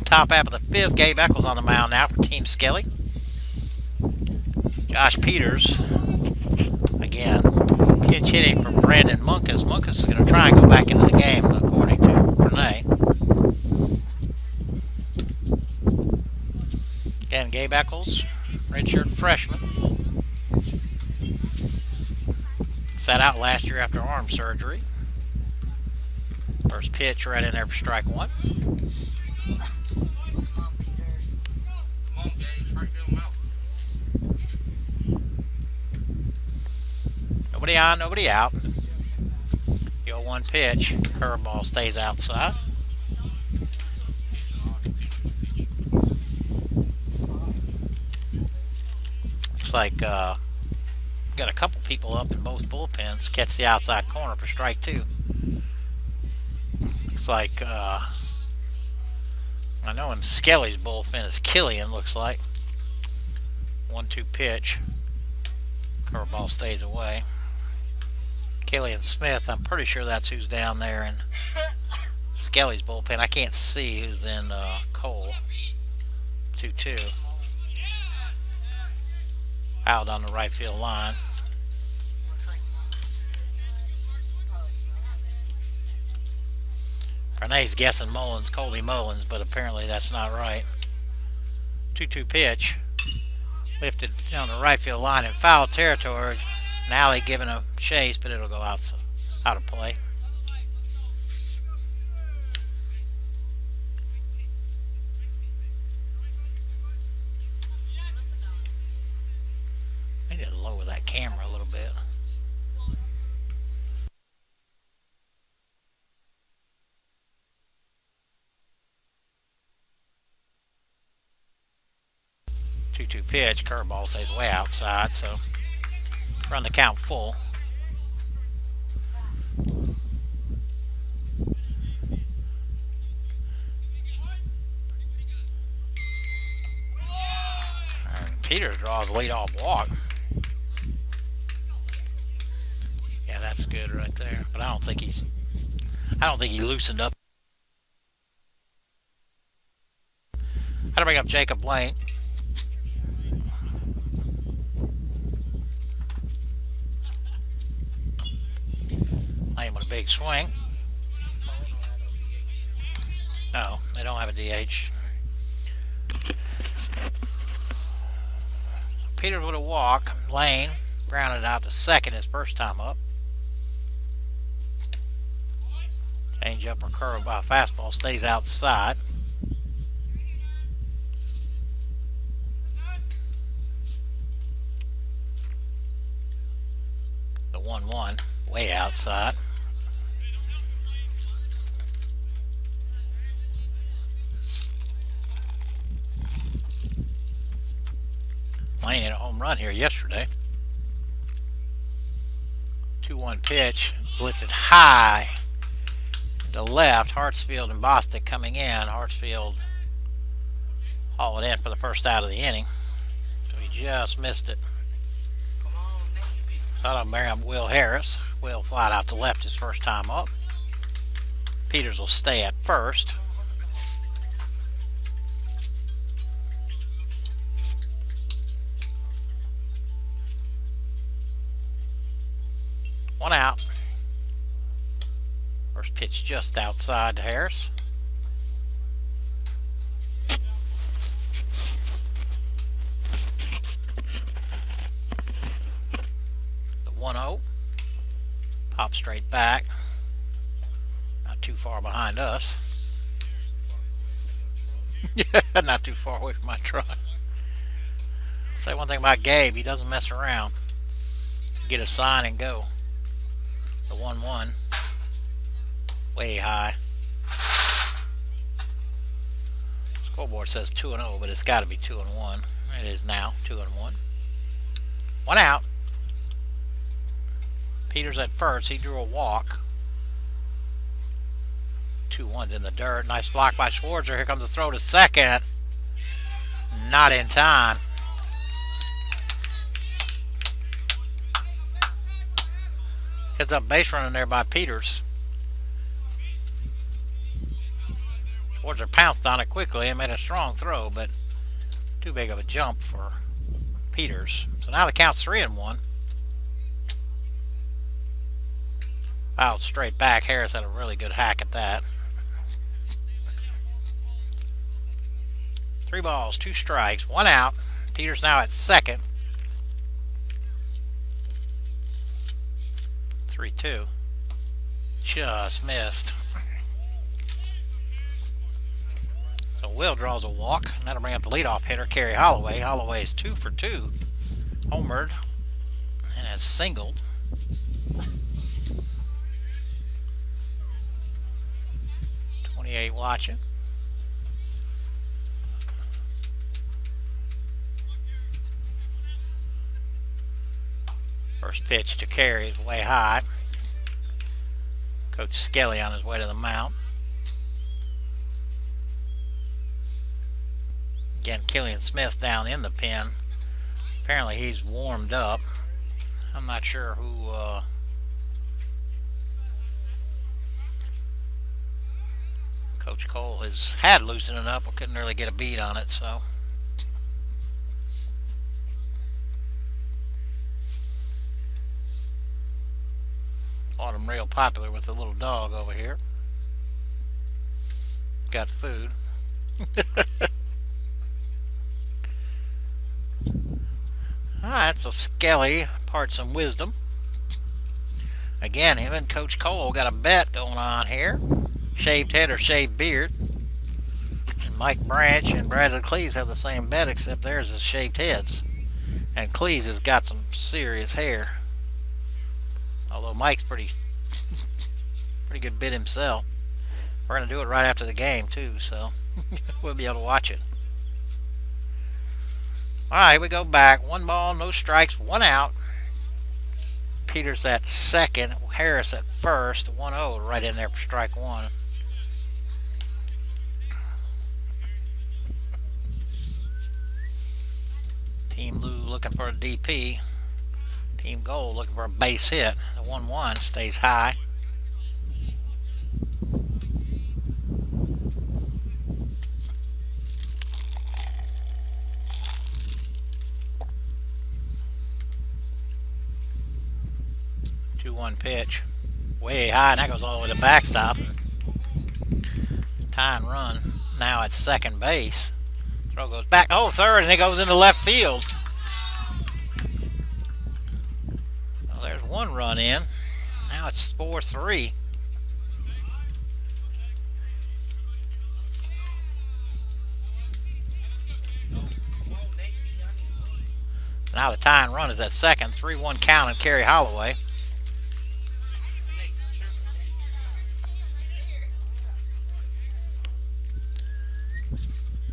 Top half of the 5th. Gabe Eccles on the mound now for Team Skelly. Josh Peters, again, pinch hitting for Brandon Munkus. Munkus is going to try and go back into the game, according to Pranay. Again, Gabe Eccles, redshirt freshman. Sat out last year after arm surgery. First pitch right in there for strike 1. Nobody on, nobody out. The 0-1 pitch. Curveball stays outside. Looks like got a couple people up in both bullpens. Catch the outside corner for strike 2. Looks like I know in Skelly's bullpen is Killian, looks like. 1-2 pitch. Curveball stays away. Killian Smith, I'm pretty sure that's who's down there in Skelly's bullpen. I can't see who's in Cole. 2-2. Out on the right field line. Pranay's guessing Mullins, Colby Mullins, but apparently that's not right. 2-2 pitch. Lifted on the right field line in foul territory. Now they're giving a chase, but it'll go out of play. 2-2 pitch. Curveball stays way outside, so run the count full. And Peters draws the leadoff walk. Yeah, that's good right there. But I don't think he loosened up. How to bring up Jacob Lane. Lane with a big swing. No, they don't have a DH. Peters with a walk. Lane grounded out to second his first time up. Change up or curve by fastball stays outside. The 1-1 way outside. Lane hit a home run here yesterday. 2-1 pitch lifted high to left. Hartsfield and Bostic coming in. Hartsfield haul it in for the first out of the inning. So he just missed it. So that'll bring up Will Harris. Will flied out to left his first time up. Peters will stay at first. One out. First pitch just outside to Harris. The 1-0. Pop straight back. Not too far behind us. Not too far away from my truck. I'll say one thing about Gabe, he doesn't mess around. Get a sign and go. The 1-1. Way high. Scoreboard says 2-0, but it's got to be 2-1. It is now 2-1. One out. Peters at first. He drew a walk. 2-1's in the dirt. Nice block by Schwarzer. Here comes the throw to second. Not in time. Heads up base running there by Peters. Schwarzer pounced on it quickly and made a strong throw, but too big of a jump for Peters. So now the count's 3-1. Out straight back. Harris had a really good hack at that. 3 balls, 2 strikes, 1 out. Peters now at second. 3-2. Just missed. So Will draws a walk, and that'll bring up the leadoff hitter, Kerry Holloway. Holloway is 2 for 2. Homered and has singled. Watching. First pitch to Kerry is way high. Coach Skelly on his way to the mound. Again, Killian Smith down in the pen. Apparently he's warmed up. I'm not sure who Coach Cole has had loosening up, but couldn't really get a beat on it, so. Autumn real popular with the little dog over here. Got food. Alright, so Skelly parts some wisdom. Again, him and Coach Cole got a bet going on here. Shaved head or shaved beard. And Mike Branch and Bradley Cleese have the same bet, except theirs is shaved heads. And Cleese has got some serious hair. Although Mike's pretty good bit himself. We're going to do it right after the game, too, so we'll be able to watch it. All right, we go back. 1 ball, no strikes, 1 out. Peters at second, Harris at first. 1-0 right in there for strike 1. Team Lou looking for a DP. Team Gold looking for a base hit. The 1-1 stays high. Two-one pitch, way high, and that goes all the way to the backstop. Tie and run now at second base. Throw goes back, oh, third, and it goes into left field. Well, there's 1 run in. Now it's 4-3. Now the tie and run is at second. 3-1 count and Kerry Holloway.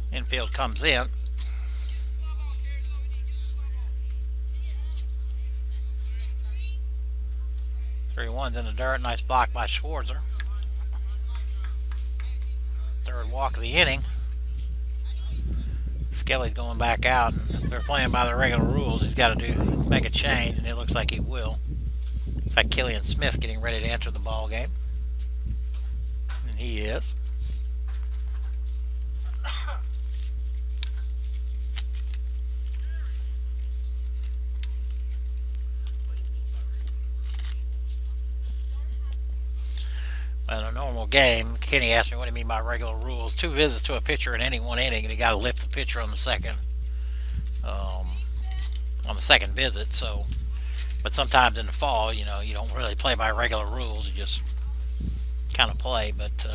Infield comes in. 3-1's in the dirt. Nice block by Schwarzer. Third walk of the inning. Skelly's going back out. And if they're playing by the regular rules, he's got to make a change, and it looks like he will. It's like Killian Smith getting ready to enter the ball game, and he is. In a normal game, Kenny asked me what do you mean by regular rules. 2 visits to a pitcher in any 1 inning, and you got to lift the pitcher on the second visit. So, but sometimes in the fall, you don't really play by regular rules. You just kind of play. But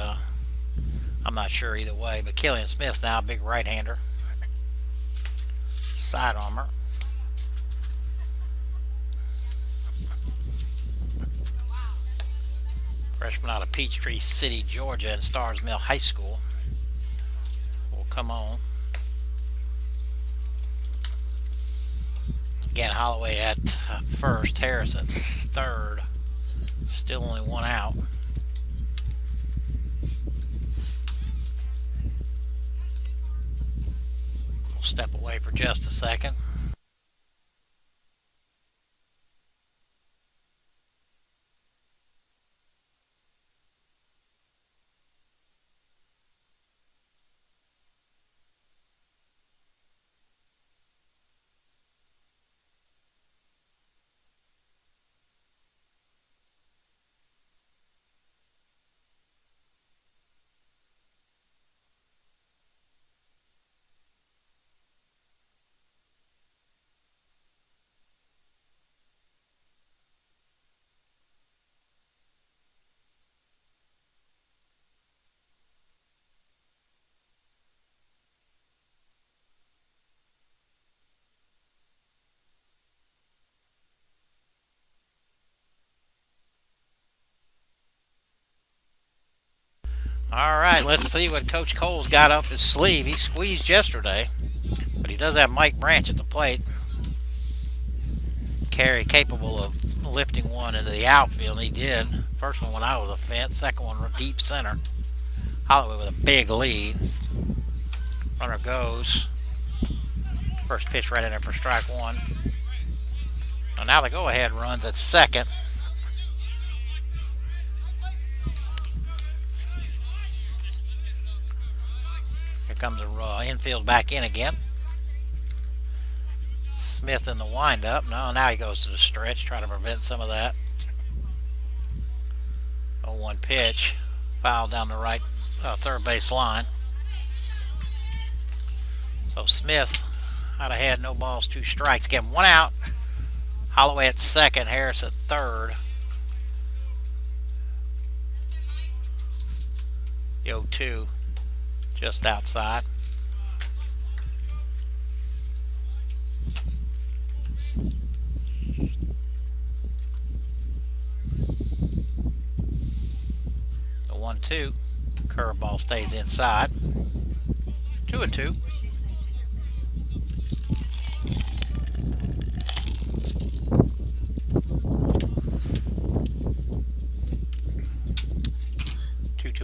I'm not sure either way. But Killian Smith now, big right-hander, side armor. Freshman out of Peachtree City, Georgia, and Stars Mill High School will come on. Again, Holloway at first, Harris at third. Still only 1 out. We'll step away for just a second. All right, let's see what Coach Cole's got up his sleeve. He squeezed yesterday, but he does have Mike Branch at the plate. Carey capable of lifting one into the outfield. He did. First one went out of the fence. Second one deep center. Holloway with a big lead. Runner goes. First pitch right in there for strike 1. Well, now the go-ahead runs at second. Here comes a infield back in again. Smith in the windup. Now he goes to the stretch, trying to prevent some of that. 0-1 pitch. Foul down the right third base line. So Smith out ahead, no balls, 2 strikes. Give him 1 out. Holloway at second, Harris at third. The 0-2 just outside. The 1-2 curveball stays inside. 2-2.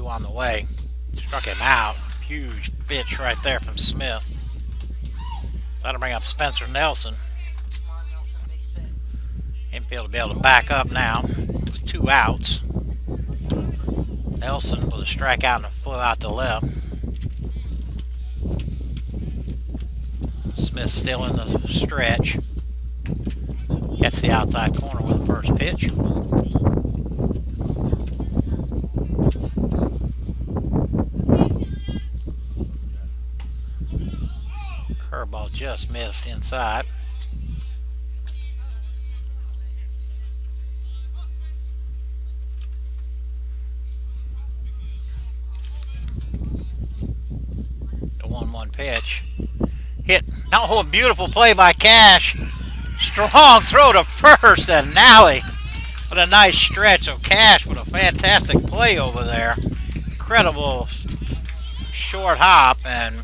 on the way. Struck him out. Huge pitch right there from Smith. That'll bring up Spencer Nelson. Infield will be able to back up now with 2 outs. Nelson with a strikeout and a flew out to left. Smith still in the stretch. Gets the outside corner with the first pitch. Curveball just missed inside. The 1-1 pitch. Hit. Oh, a beautiful play by Cash. Strong throw to first, and Nally with a nice stretch. So Cash with a fantastic play over there. Incredible short hop, and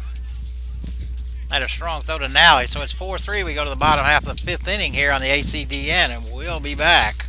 had a strong throw to Nally. So it's 4-3. We go to the bottom half of the 5th inning here on the ACDN, and we'll be back.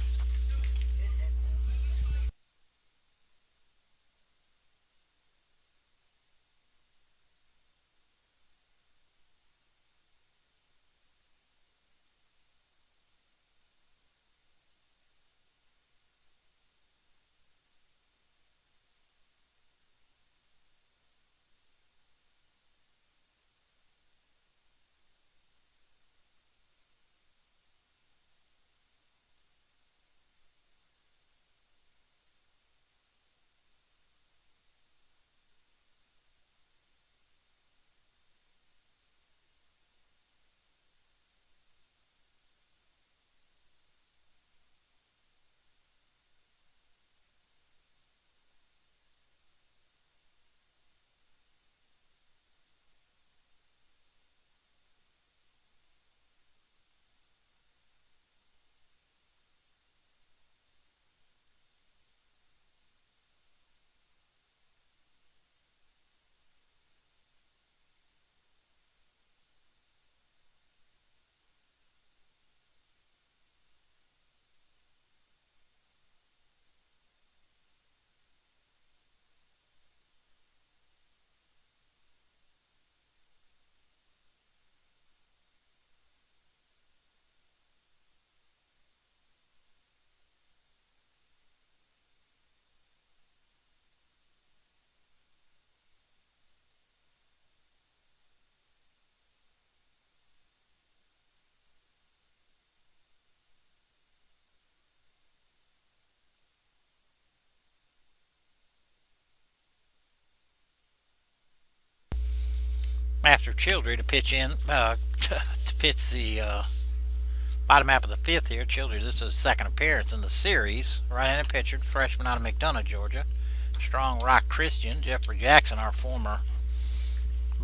After Childry to pitch in, to pitch the bottom half of the 5th here. Childry, this is his 2nd appearance in the series. Right-handed pitcher, freshman out of McDonough, Georgia. Strong Rock Christian. Jeffrey Jackson, our former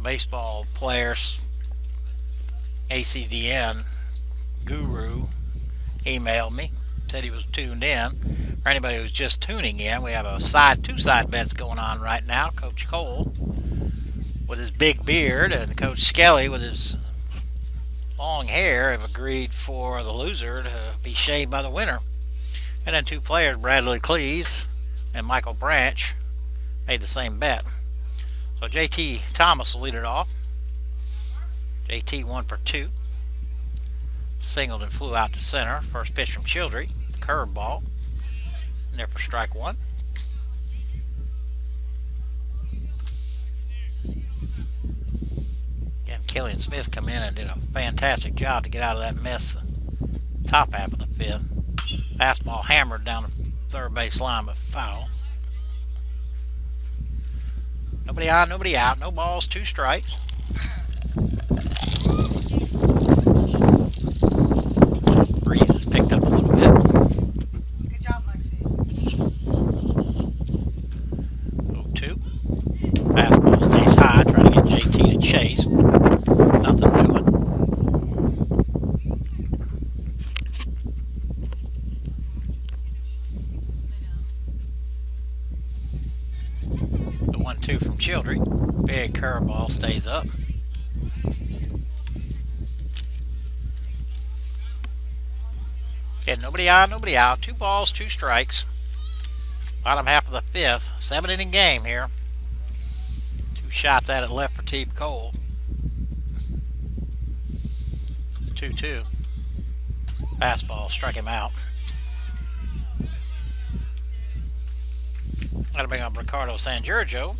baseball player, ACDN guru, emailed me. Said he was tuned in. For anybody who's just tuning in, we have two side bets going on right now. Coach Cole with his big beard and Coach Skelly with his long hair have agreed for the loser to be shaved by the winner. And then 2 players, Bradley Cleese and Michael Branch, made the same bet. So JT Thomas will lead it off. JT 1 for 2. Singled and flew out to center. First pitch from Childry. Curveball. And there for strike 1. Killian Smith come in and did a fantastic job to get out of that mess top half of the 5th. Fastball hammered down the third base line, but foul. Nobody on, nobody out. No balls, 2 strikes. Breeze has picked up a little bit. Good job, Lexi. 0-2. Fastball stays high, trying to get JT to chase. Nothing doing. The 1-2 from Childry. Big curveball stays up. Okay, nobody on, nobody out. 2 balls, 2 strikes. Bottom half of the fifth. 7 inning game here. Two shots at it left for Team Cole. 2-2. Fastball struck him out. That'll bring up Ricardo San Giorgio.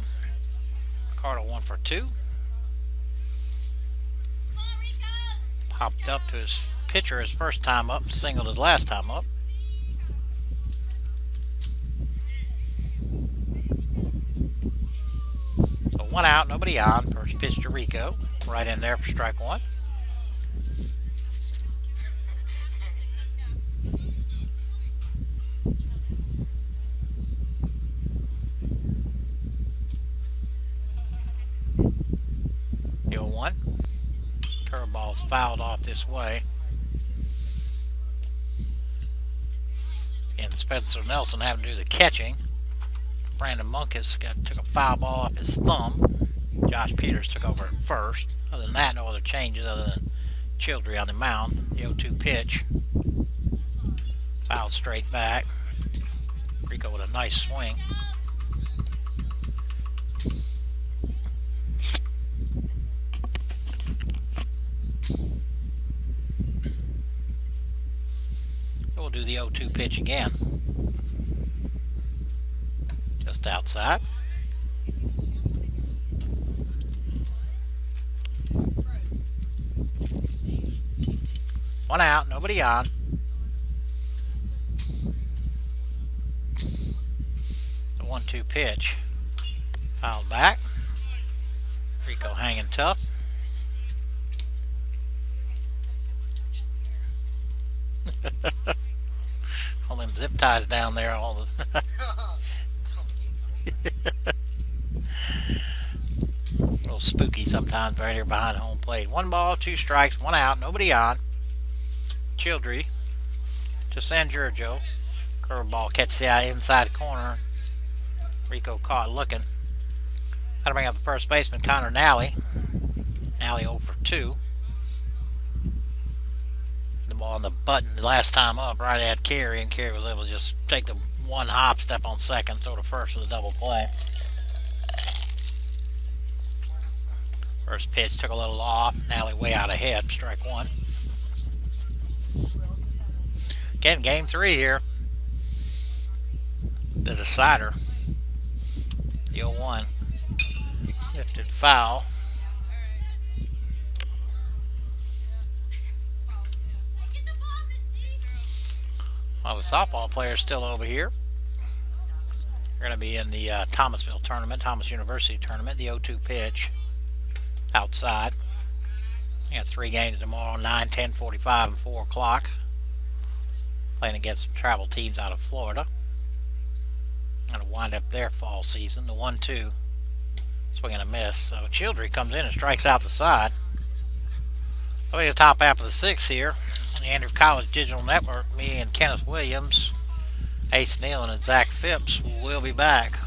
Ricardo 1 for 2. Popped up to his pitcher his first time up, singled his last time up. So 1 out, nobody on. First pitch to Rico. Right in there for strike 1. The 0-1. Curveball's fouled off this way. And Spencer Nelson having to do the catching. Brandon Munkus took a foul ball off his thumb. Josh Peters took over at first. Other than that, no other changes other than Childry on the mound. The 0-2 pitch. Fouled straight back. Rico with a nice swing. We'll do the 0-2 pitch again. Just outside. One out, nobody on. The 1-2 pitch. Fouled back. Rico hanging tough. All them zip ties down there. All the a little spooky sometimes right here behind home plate. 1 ball, 2 strikes, 1 out, nobody on. Childry to San Giorgio. Curveball catches the inside corner. Rico caught looking. That'll bring up the first baseman, Connor Nally. Nally 0 for 2. The ball on the button the last time up, right at Carey, and Carey was able to just take the one hop, step on second, throw to first with a double play. First pitch took a little off. Nally way out ahead, strike 1. Again, game 3 here. The decider. The 0-1. Lifted foul. Well, the softball players still over here. They're going to be in the Thomasville tournament, Thomas University tournament. The 0-2 pitch outside. We got 3 games tomorrow, 9, 10, 45, and 4 o'clock. Playing against some travel teams out of Florida. Going to wind up their fall season. The 1-2 swing and a miss. So Childry comes in and strikes out the side. Over the top half of the 6th here. The Andrew College Digital Network. Me and Kenneth Williams, Ace Neal, and Zach Phipps will be back.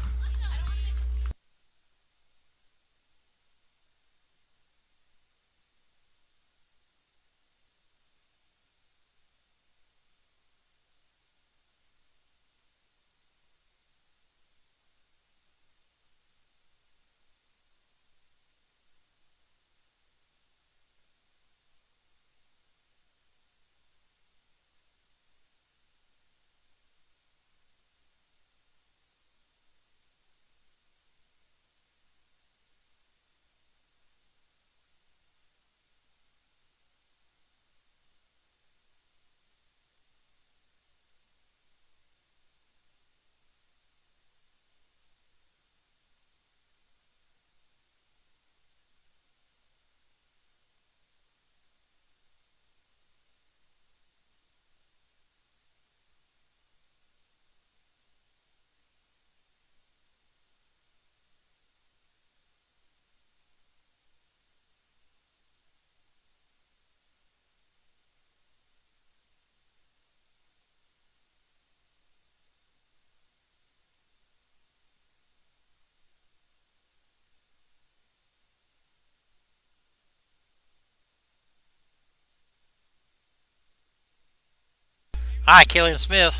Hi, Killian Smith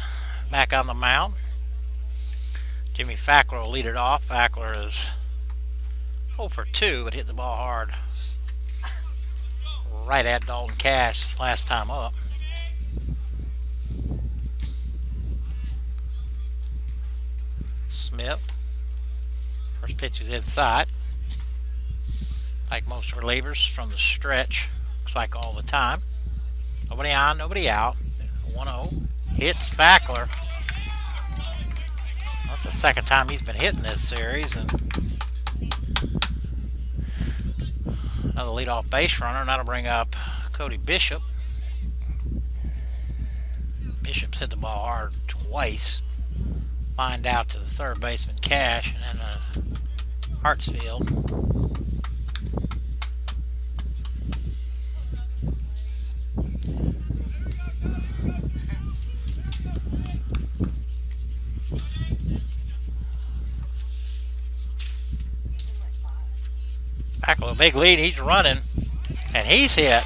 back on the mound. Jimmy Fackler will lead it off. Fackler is 0 for 2, but hit the ball hard right at Dalton Cash last time up. Smith. First pitch is inside. Like most relievers from the stretch. Looks like all the time. Nobody on, nobody out. 1-0. Hits Fackler. That's the second time he's been hitting this series. And another leadoff base runner. And that'll bring up Cody Bishop. Bishop's hit the ball hard twice. Lined out to the third baseman Cash and then Hartsfield. Fackler, a big lead. He's running, and he's hit.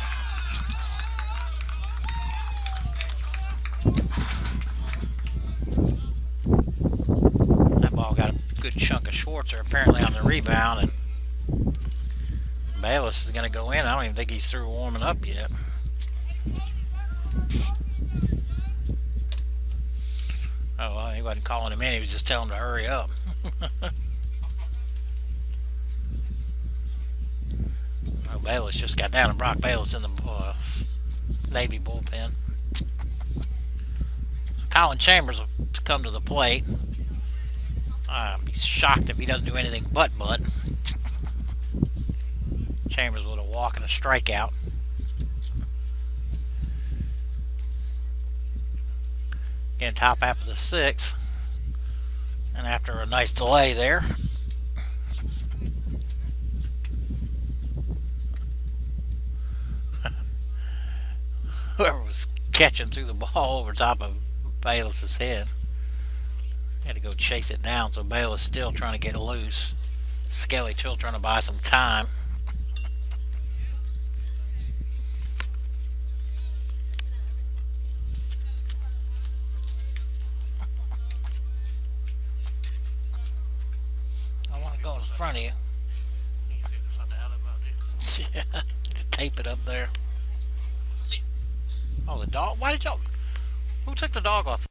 That ball got a good chunk of Schwartzer apparently on the rebound, and Bayless is going to go in. I don't even think he's through warming up yet. Oh, well, he wasn't calling him in. He was just telling him to hurry up. Bayless just got down, and Brock Bayless in the Navy bullpen. Colin Chambers will come to the plate. He's shocked if he doesn't do anything but bunt. Chambers with a walk and a strikeout. Again, top half of the sixth. And after a nice delay there, whoever was catching threw the ball over top of Bayless's head. Had to go chase it down, so Bayless still trying to get loose. Skelly still trying to buy some time. I want to go in front of you. Yeah, tape it up there. Oh, the dog? Why did y'all? Who took the dog off?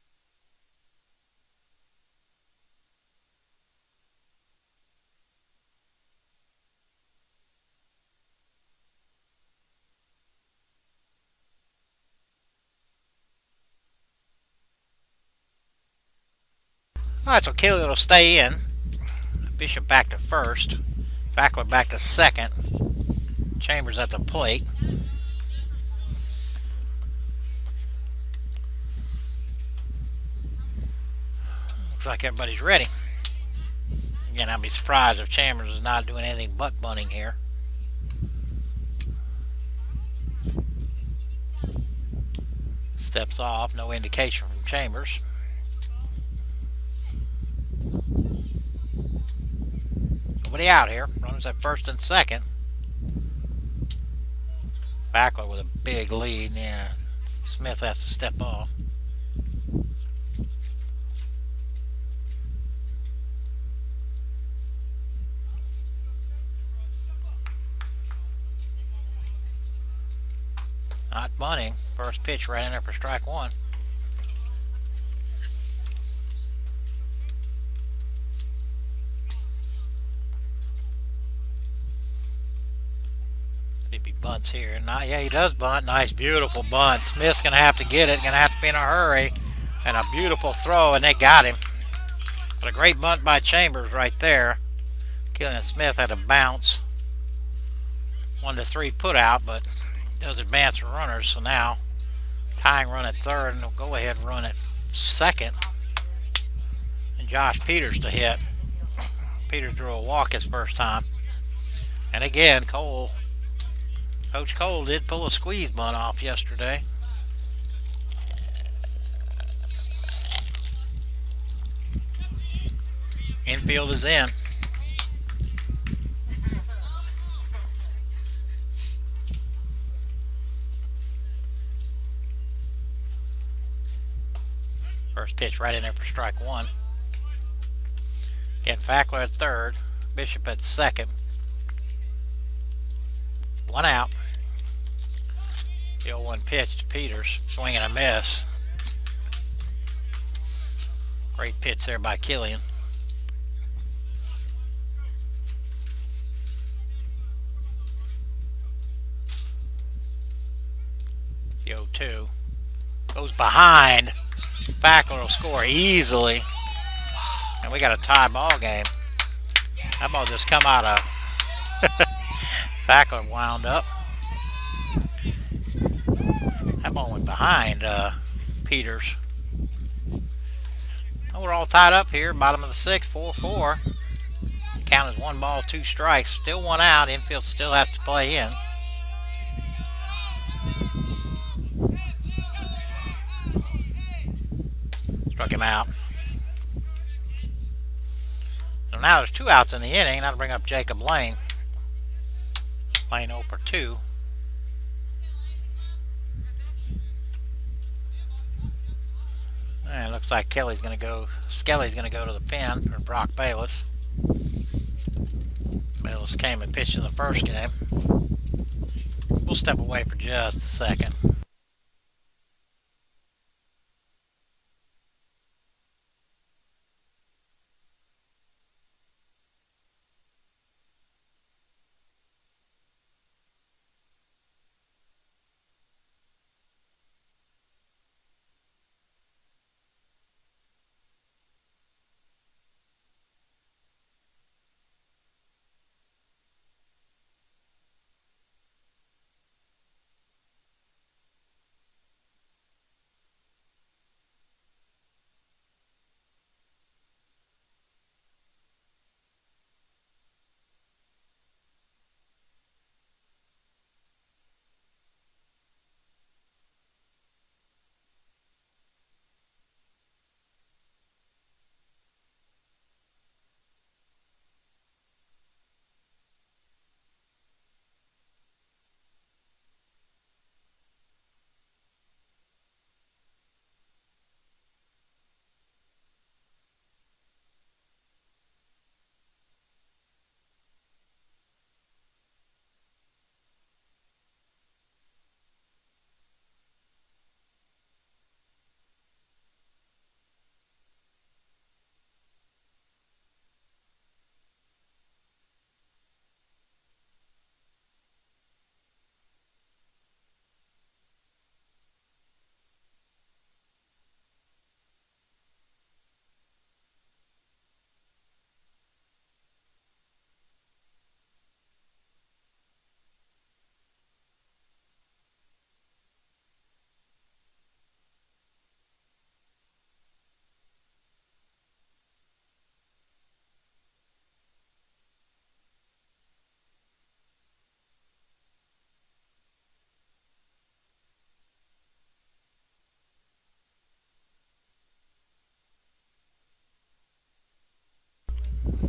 Alright, so Kelly will stay in. Bishop back to first. Fackler back to second. Chambers at the plate. Looks like everybody's ready. Again, I'd be surprised if Chambers is not doing anything but bunting here. Steps off, no indication from Chambers. Nobody out here. Runners at first and second. Fackler with a big lead. Yeah, Smith has to step off. Not bunting. First pitch right in there for strike one. See if he bunts here. Yeah, he does bunt. Nice, beautiful bunt. Smith's going to have to get it. Going to have to be in a hurry. And a beautiful throw, and they got him. But a great bunt by Chambers right there. Killian Smith had a bounce. 1-3 put out, but does advance the runners. So now tying run at third, and go ahead run at second. And Josh Peters to hit. Peters drew a walk his first time. And again, Coach Cole did pull a squeeze bunt off yesterday. Infield is in. First pitch right in there for strike one. Again, Fackler at third, Bishop at second. One out. The 0-1 pitch to Peters, swing and a miss. Great pitch there by Killian. The 0-2 goes behind. Fackler will score easily, and we got a tie ball game. That ball just come out of Fackler wound up. That ball went behind Peters. Well, we're all tied up here. Bottom of the sixth, 4-4. Count is 1 ball, 2 strikes. Still 1 out. Infield still has to play in. Struck him out. So now there's 2 outs in the inning. That'll bring up Jacob Lane. Lane 0 for 2. And it looks like Skelly's going to go to the pen for Brock Bayless. Bayless came and pitched in the first game. We'll step away for just a second.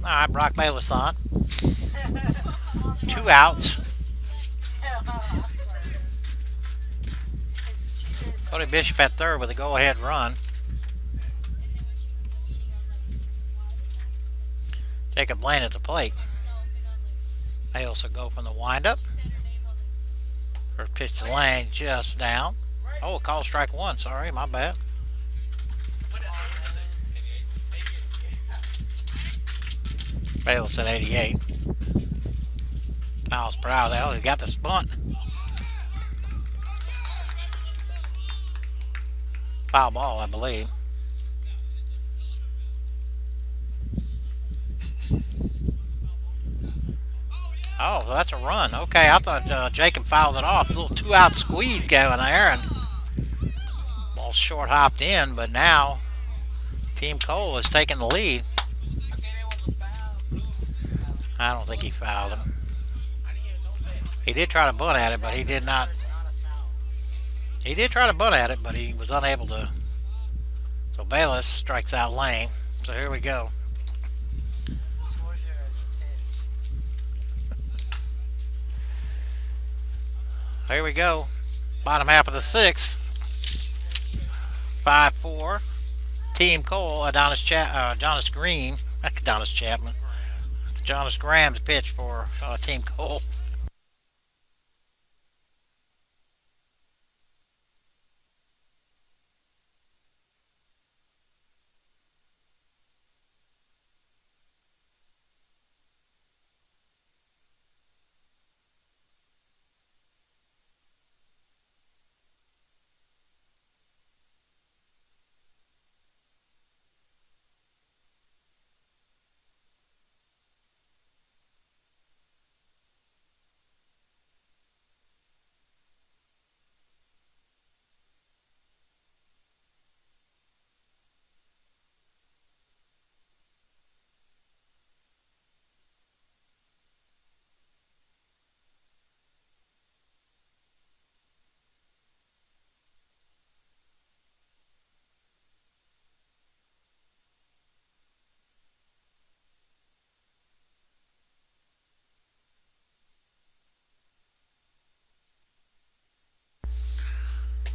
Alright, Brock Bayless on. 2 outs. Cody Bishop at third with a go-ahead run. Jacob Lane at the plate. They also go from the windup. First pitch to Lane, just down. Oh, call strike 1. Sorry, my bad. Bayless at 88. Miles per hour there. He got the bunt. Foul ball, I believe. Oh, so that's a run. Okay, I thought Jacob fouled it off. A little 2-out squeeze going there, and ball short hopped in. But now Team Cole is taking the lead. I don't think he fouled him. He did try to bunt at it, but he did not. He did try to bunt at it, but he was unable to. So Bayless strikes out Lane. So here we go. Here we go. Bottom half of the sixth. 5-4. Team Cole, Adonis Green Adonis Chapman. Jonas Graham's pitch for Team Cole.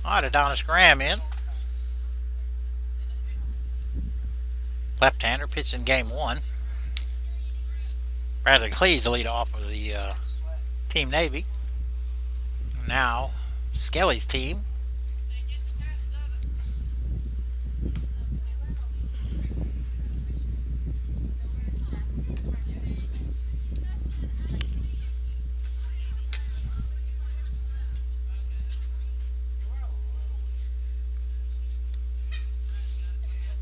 All right, Adonis Graham in. Left-hander pitching game one. Bradley Cleese the lead off of the Team Navy. Now Skelly's team.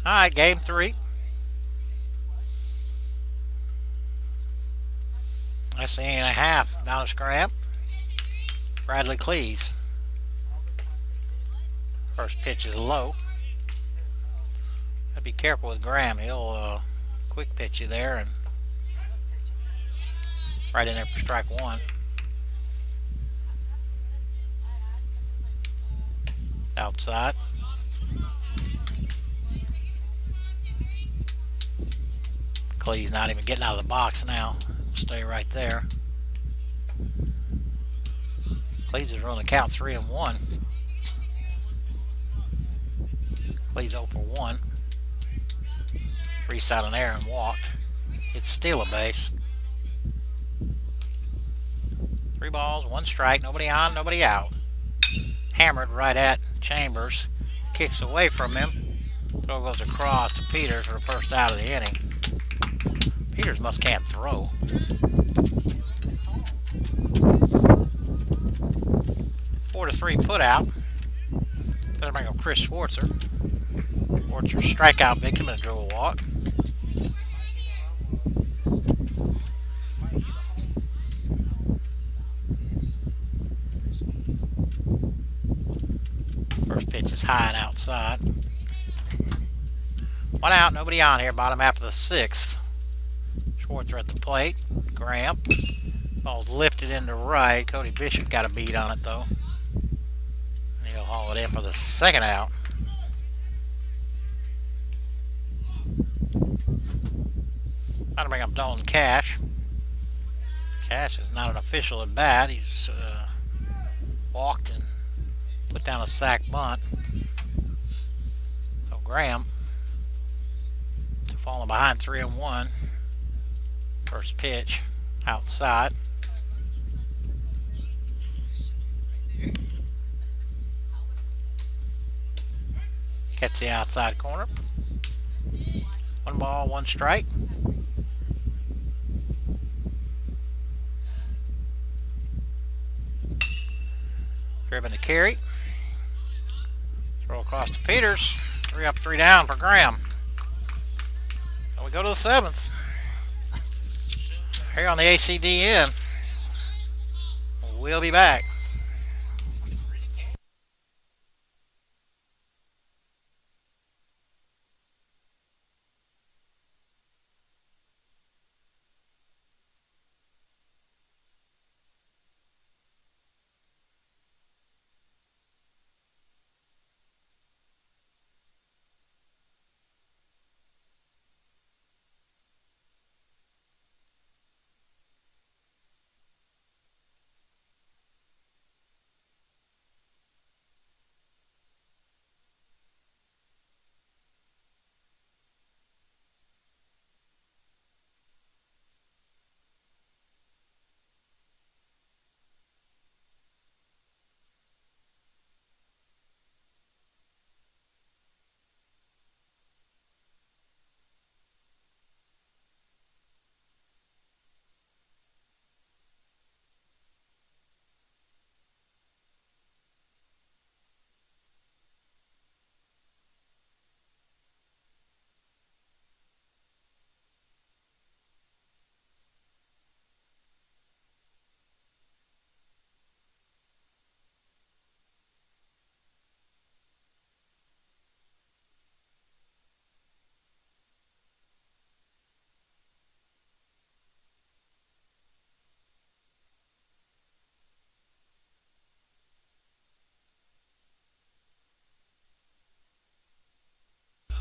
All right, game three. That's the inning and a half. Adonis Graham. Bradley Cleese. First pitch is low. Gotta be careful with Graham. He'll quick pitch you there and right in there for strike one. Outside. Cleese not even getting out of the box now. Stay right there. Cleese is running the count 3-1. Cleese 0 for 1. Reached out an air and walked. It's still a base. 3 balls, 1 strike, nobody on, nobody out. Hammered right at Chambers. Kicks away from him. Throw goes across to Peters for the first out of the inning. Peters can't throw. 4-3 put out. Doesn't bring up Chris Schwartzer. Schwartzer strikeout victim and drew a walk. First pitch is high and outside. 1 out, nobody on here. Bottom half of the 6th. Schwartzer at the plate. Graham. Ball's lifted into right. Cody Bishop got a beat on it though. And he'll haul it in for the 2nd out. Trying to bring up Dalton Cash. Cash is not an official at bat. He's walked and put down a sac bunt. So Graham falling behind 3-1. First pitch outside. Gets the outside corner. 1 ball, 1 strike. Driven to carry. Throw across to Peters. 3 up, 3 down for Graham. So we go to the 7th. Here on the ACDN. We'll be back.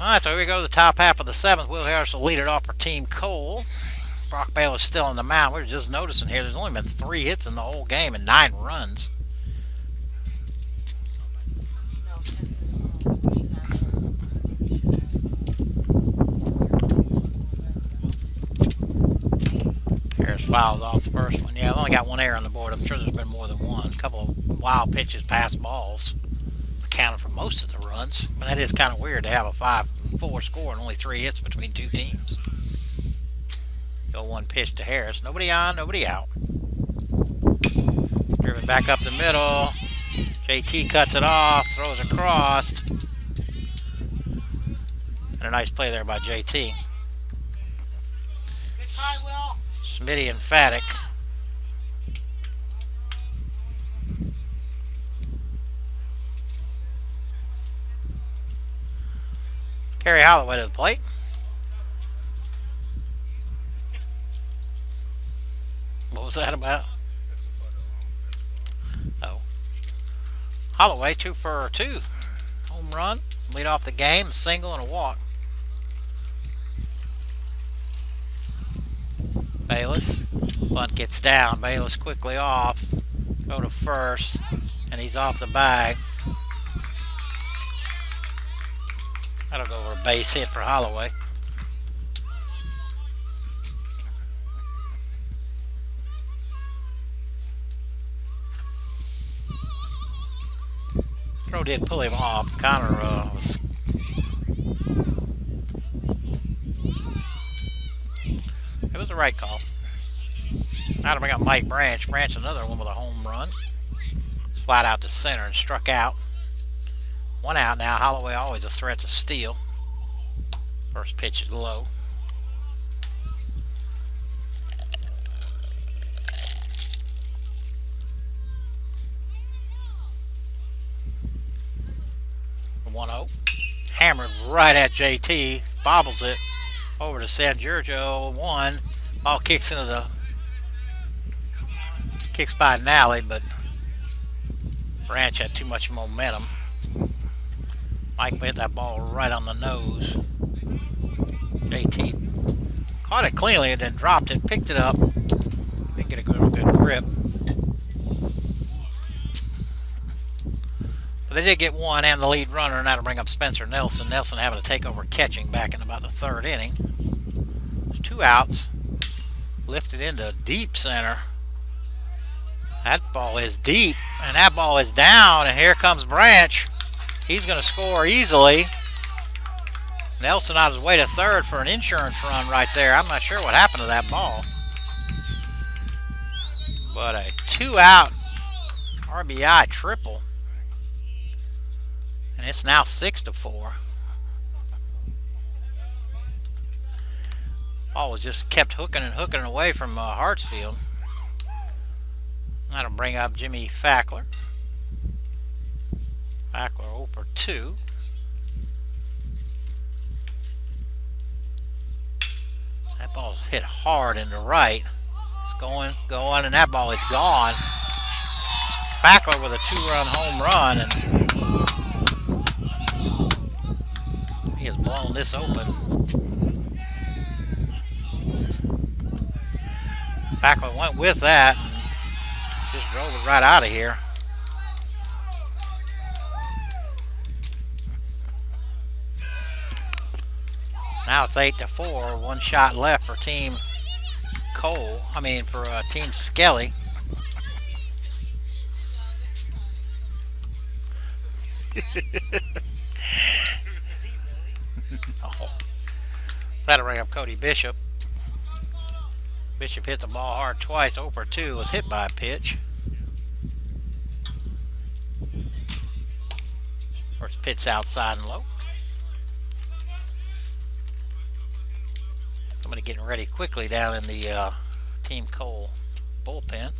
Alright, so here we go to the top half of the 7th. Will Harris will lead it off for Team Cole. Brock Bayless still on the mound. We're just noticing here there's only been 3 hits in the whole game and 9 runs. Harris fouls off the first one. Yeah, I've only got 1 error on the board. I'm sure there's been more than one. A couple of wild pitches past balls accounted for most of the runs. But that is kind of weird to have a 5-4 score and only 3 hits between 2 teams. Go 1 pitch to Harris. Nobody on, nobody out. Driven back up the middle. JT cuts it off, throws across. And a nice play there by JT. Good try, Will. Smitty emphatic. Kerry Holloway to the plate. What was that about? Oh. Holloway 2 for 2. Home run. Lead off the game. A single and a walk. Bayless. Bunt gets down. Bayless quickly off. Go to first. And he's off the bag. That'll go over a base hit for Holloway. Throw did pull him off. Connor was. It was the right call. Now to bring up Mike Branch. Branch another one with a home run. Flat out to center and struck out. 1 out now. Holloway always a threat to steal. First pitch is low. The 1-0. Hammered right at JT. Bobbles it over to San Giorgio. 1. Ball kicks into the. Kicks by Nally, but Branch had too much momentum. Mike hit that ball right on the nose. JT caught it cleanly and then dropped it, picked it up. Didn't get a good grip. But they did get 1 and the lead runner, and that'll bring up Spencer Nelson. Nelson having to take over catching back in about the 3rd inning. There's 2 outs. Lifted into deep center. That ball is deep, and that ball is down, and here comes Branch. He's going to score easily. Nelson on his way to 3rd for an insurance run right there. I'm not sure what happened to that ball. But a 2-out RBI triple. And it's now 6-4. Ball was just kept hooking and hooking away from Hartsfield. That'll bring up Jimmy Fackler. Fackler 0 for 2. That ball hit hard into right. It's going, and that ball is gone. Fackler with a 2-run home run, and he has blown this open. Fackler went with that and just drove it right out of here. Now it's 8-4. 1 shot left for Team Cole. For Team Skelly. Oh. That'll bring up Cody Bishop. Bishop hit the ball hard twice. 0 for 2 was hit by a pitch. First pitch outside and low. Somebody getting ready quickly down in the Team Cole bullpen.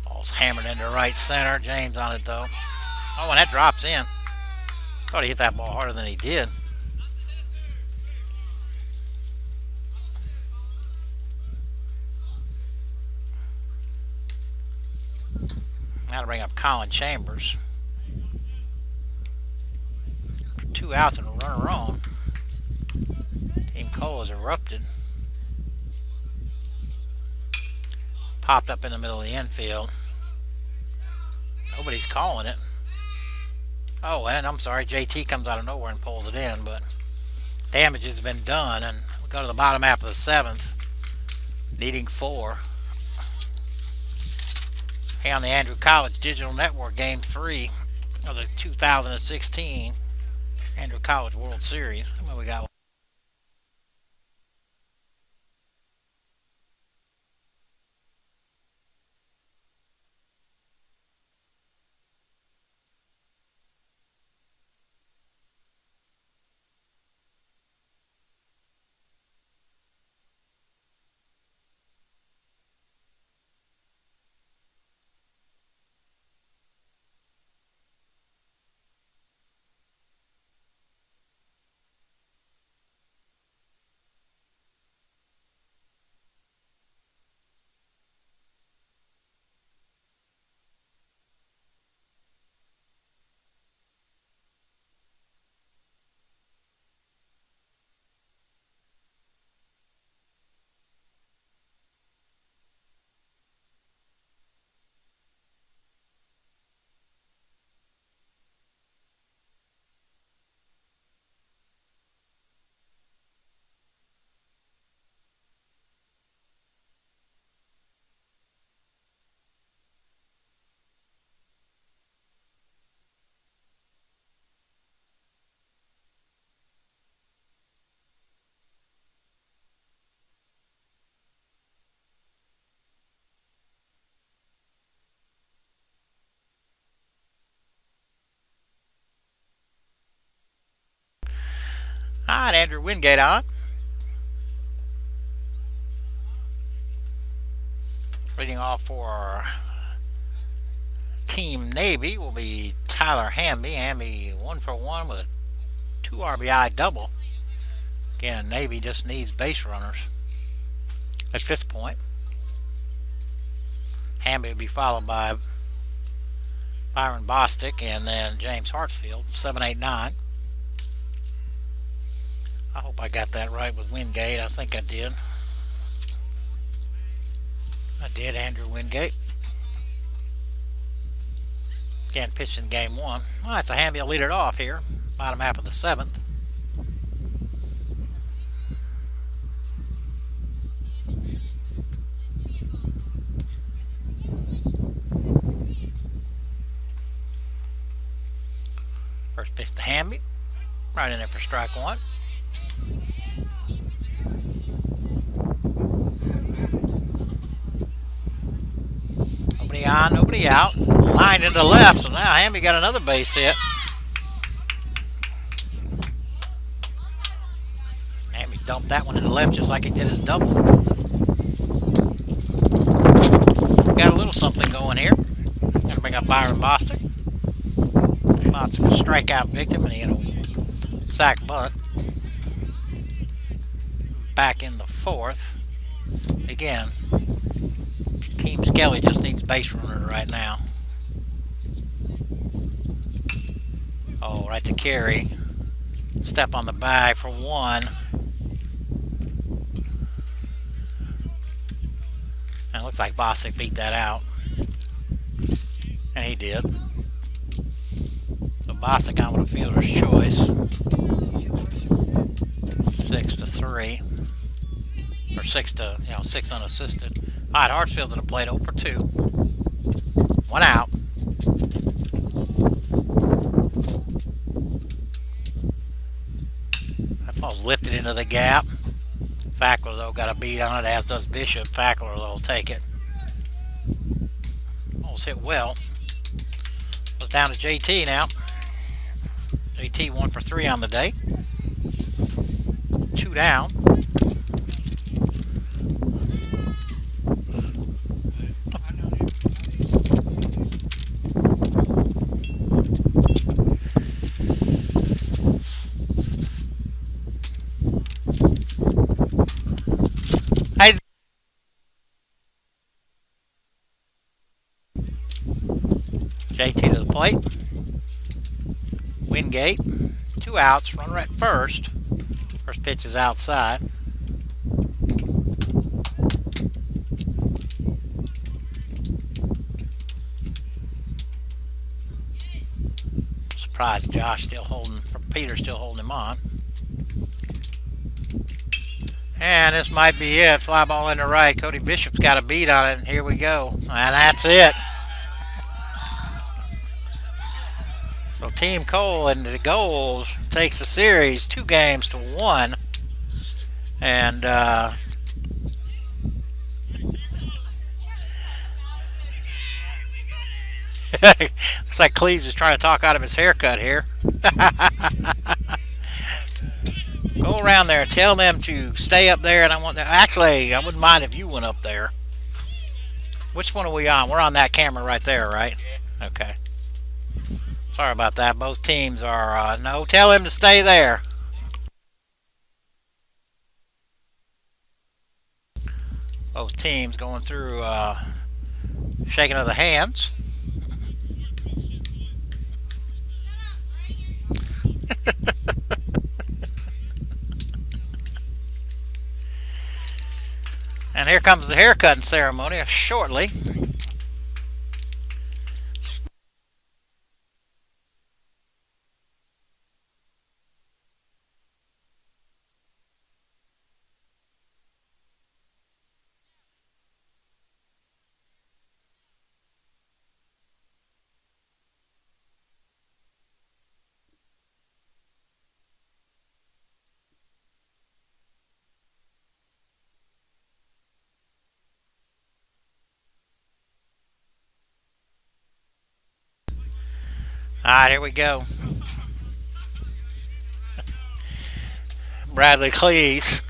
Ball's hammered into right center. James on it though. Oh, and that drops in. Thought he hit that ball harder than he did. Now to bring up Colin Chambers. 2 2 outs and a runner on. Team Cole has erupted. Popped up in the middle of the infield. Nobody's calling it. Oh, and I'm sorry, JT comes out of nowhere and pulls it in, but damage has been done, and we go to the bottom half of the 7th, needing 4. Here on the Andrew College Digital Network, Game 3 of the 2016 Andrew College World Series. How many we got? All right, Andrew Wingate on. Leading off for Team Navy will be Tyler Hamby. Hamby 1 for 1 with a 2 RBI double. Again, Navy just needs base runners at this point. Hamby will be followed by Byron Bostic and then James Hartsfield, 7-8-9. I hope I got that right with Wingate. I think I did. I did, Andrew Wingate. Again, pitched in game 1. Well, that's a Hamby will lead it off here. Bottom half of the 7th. First pitch to Hamby. Right in there for strike 1. Nobody on, nobody out. Line into left, so now Hamby got another base hit. Hamby dumped that one in the left just like he did his double. Got a little something going here. Gotta bring up Byron Bostic. Bostic a strikeout victim and he hit a sack bunt. Back in the 4th. Again, Team Skelly just needs base runners right now. Oh, right to Carey. Step on the bag for 1. And it looks like Bostic beat that out. And he did. So Bostic on with a fielder's choice. 6-3. Or 6 unassisted. All right, Hartsfield to the plate, 0 for 2. 1 out. That ball's lifted into the gap. Fackler, though, got a beat on it, as does Bishop. Fackler, though, will take it. Ball's hit well. Goes down to JT now. JT 1 for 3 on the day. 2 down. JT to the plate. Wingate. 2 2 outs. Runner at first. First pitch is outside. Surprised Josh still holding, Peter still holding him on. And this might be it. Fly ball in the right. Cody Bishop's got a beat on it. And here we go. And that's it. So Team Cole and the Goals takes the series 2-1. And looks like Cleves is trying to talk out of his haircut here. Go around there and tell them to stay up there. And actually, I wouldn't mind if you went up there. Which one are we on? We're on that camera right there, right? Yeah. Okay. Sorry about that. Both teams are, no, tell him to stay there. Both teams going through shaking of the hands. And here comes the haircutting ceremony shortly. All right, here we go. Bradley Cleese.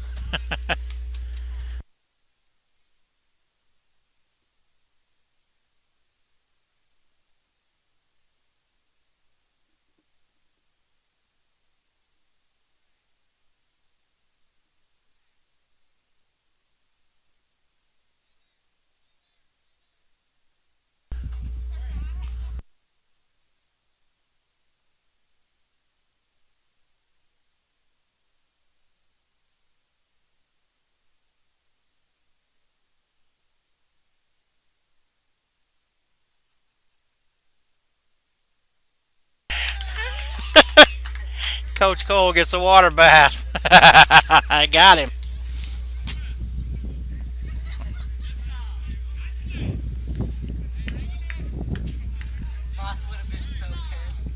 Coach Cole gets a water bath. I got him. Boss would have been so pissed.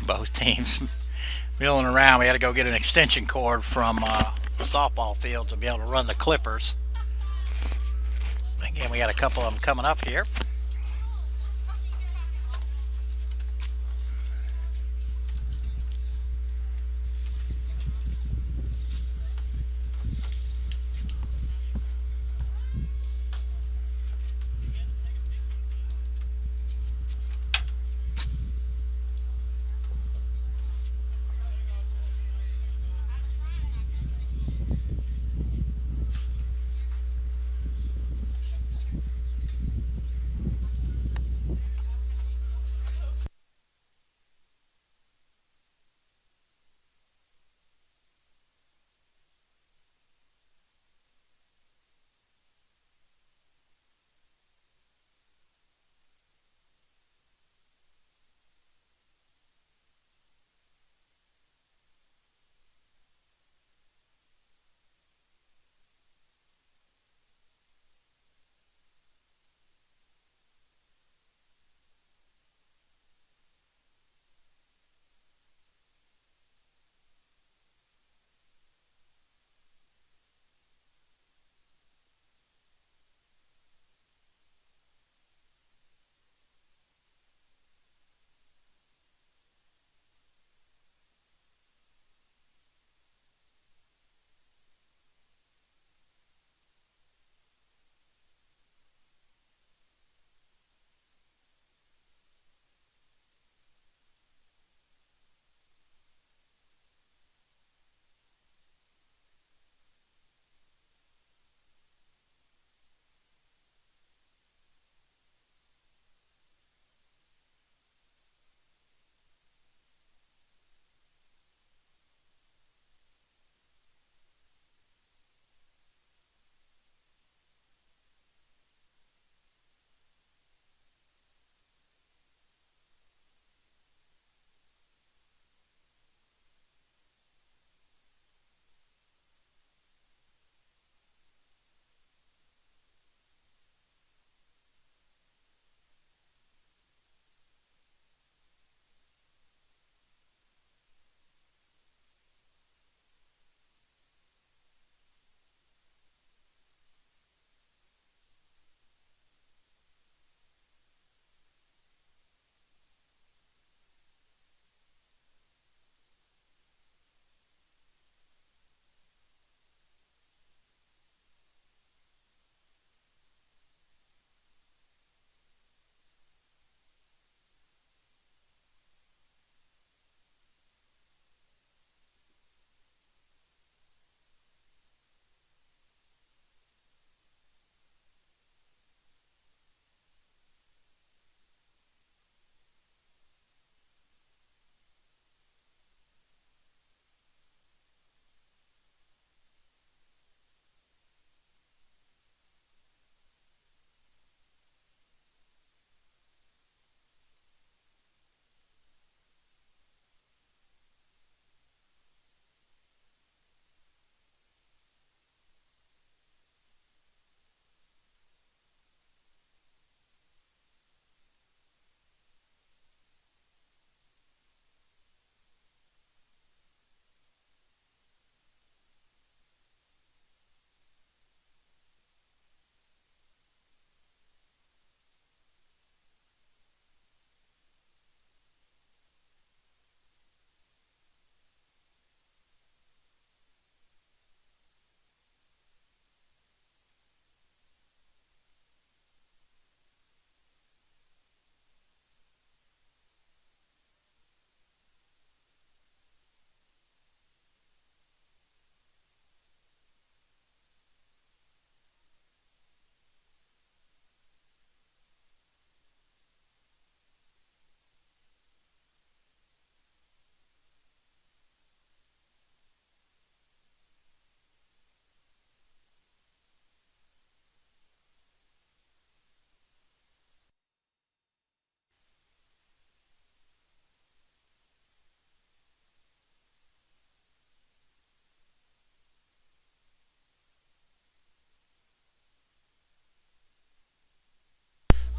Both teams milling around. We had to go get an extension cord from the softball field to be able to run the clippers. Again, we got a couple of them coming up here.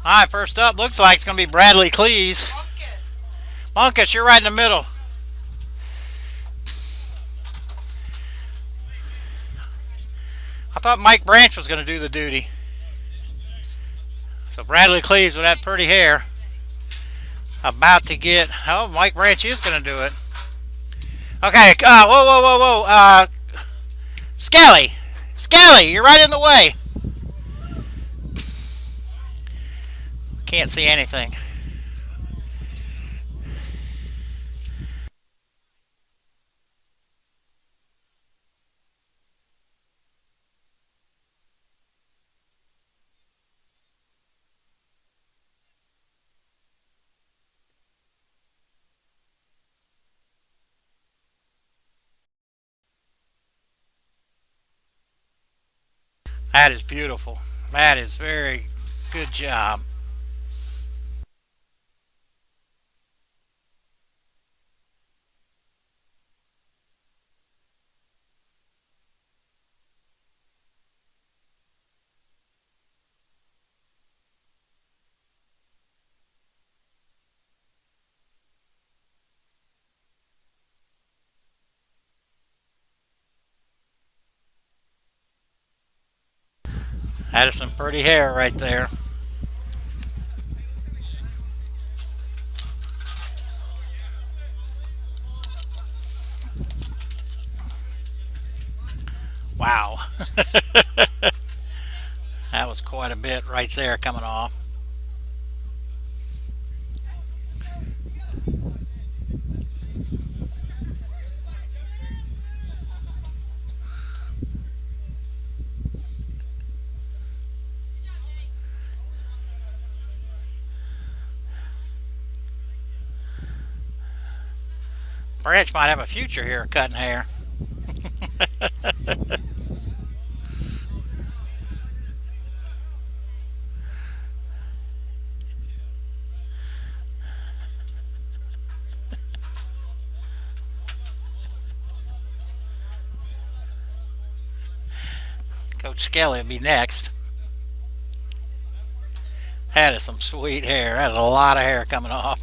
All right, first up looks like it's going to be Bradley Cleese. Monkus, you're right in the middle. I thought Mike Branch was going to do the duty. So Bradley Cleaves with that pretty hair about to get. Oh, Mike Branch is going to do it. Okay. Whoa, whoa, whoa, whoa. Skelly. Skelly, you're right in the way. Can't see anything. That is beautiful. That is very good job. That is some pretty hair right there. Wow. That was quite a bit right there coming off. Branch might have a future here cutting hair. Coach Skelly will be next. That is some sweet hair. That is a lot of hair coming off.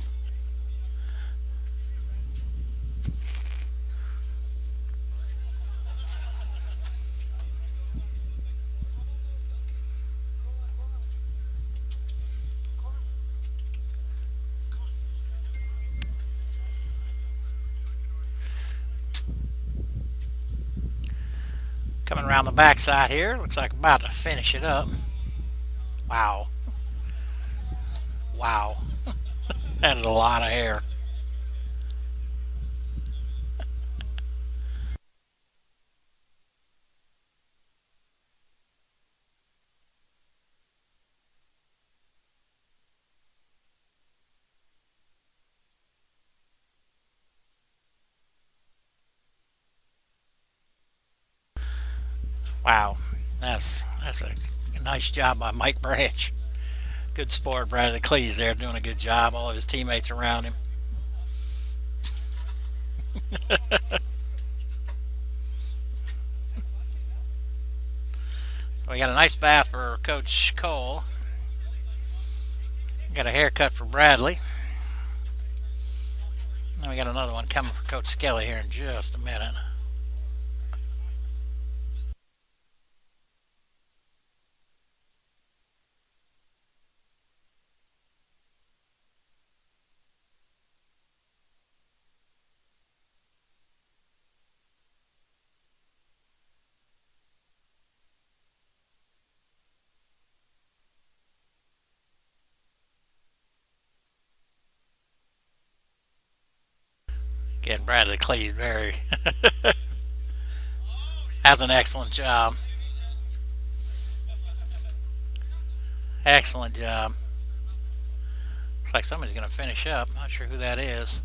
Coming around the backside here. Looks like about to finish it up. Wow. Wow. That is a lot of hair. Wow. That's a nice job by Mike Branch. Good sport, Bradley Cleese there doing a good job. All of his teammates around him. We got a nice bath for Coach Cole. Got a haircut for Bradley. And we got another one coming for Coach Skelly here in just a minute. Again, Bradley Cleese very has an excellent job. Excellent job. Looks like somebody's going to finish up. Not sure who that is.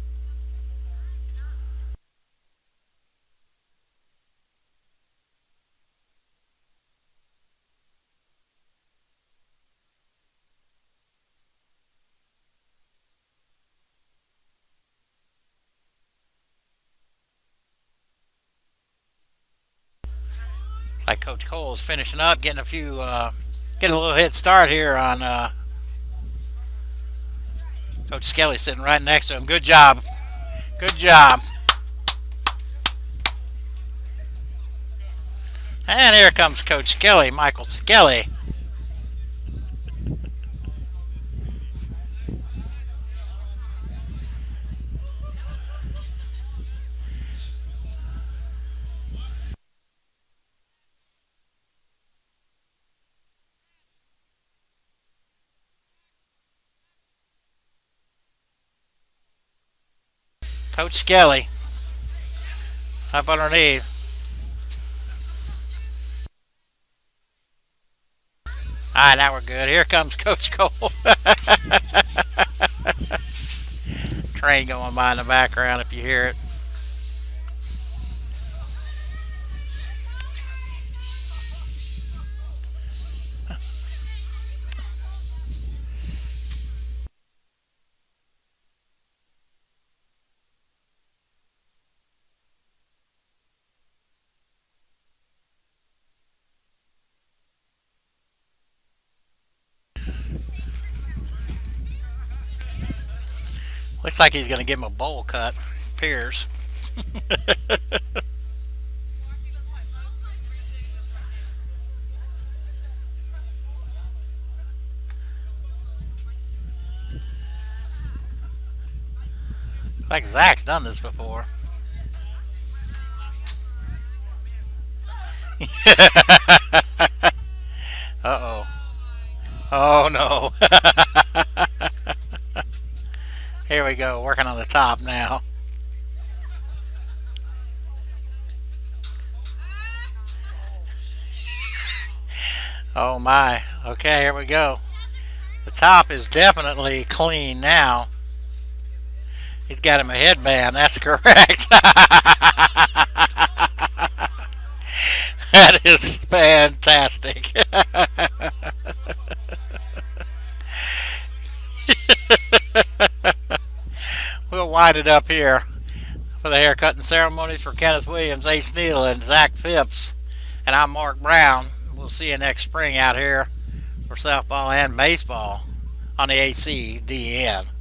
Like Coach Cole is finishing up, getting a little head start here on Coach Skelly sitting right next to him. Good job. Good job. And here comes Coach Skelly, Michael Skelly. Coach Skelly up underneath. All right, now we're good. Here comes Coach Cole. Train going by in the background if you hear it. Looks like he's going to give him a bowl cut. Pierce. Like Zach's done this before. Uh-oh. Oh, no. Here we go, working on the top now. Oh, my. Okay, here we go. The top is definitely clean now. He's got him a headband, that's correct. That is fantastic. We'll wind it up here for the haircutting ceremonies for Kenneth Williams, Ace Neal, and Zach Phipps. And I'm Mark Brown. We'll see you next spring out here for softball and baseball on the ACDN.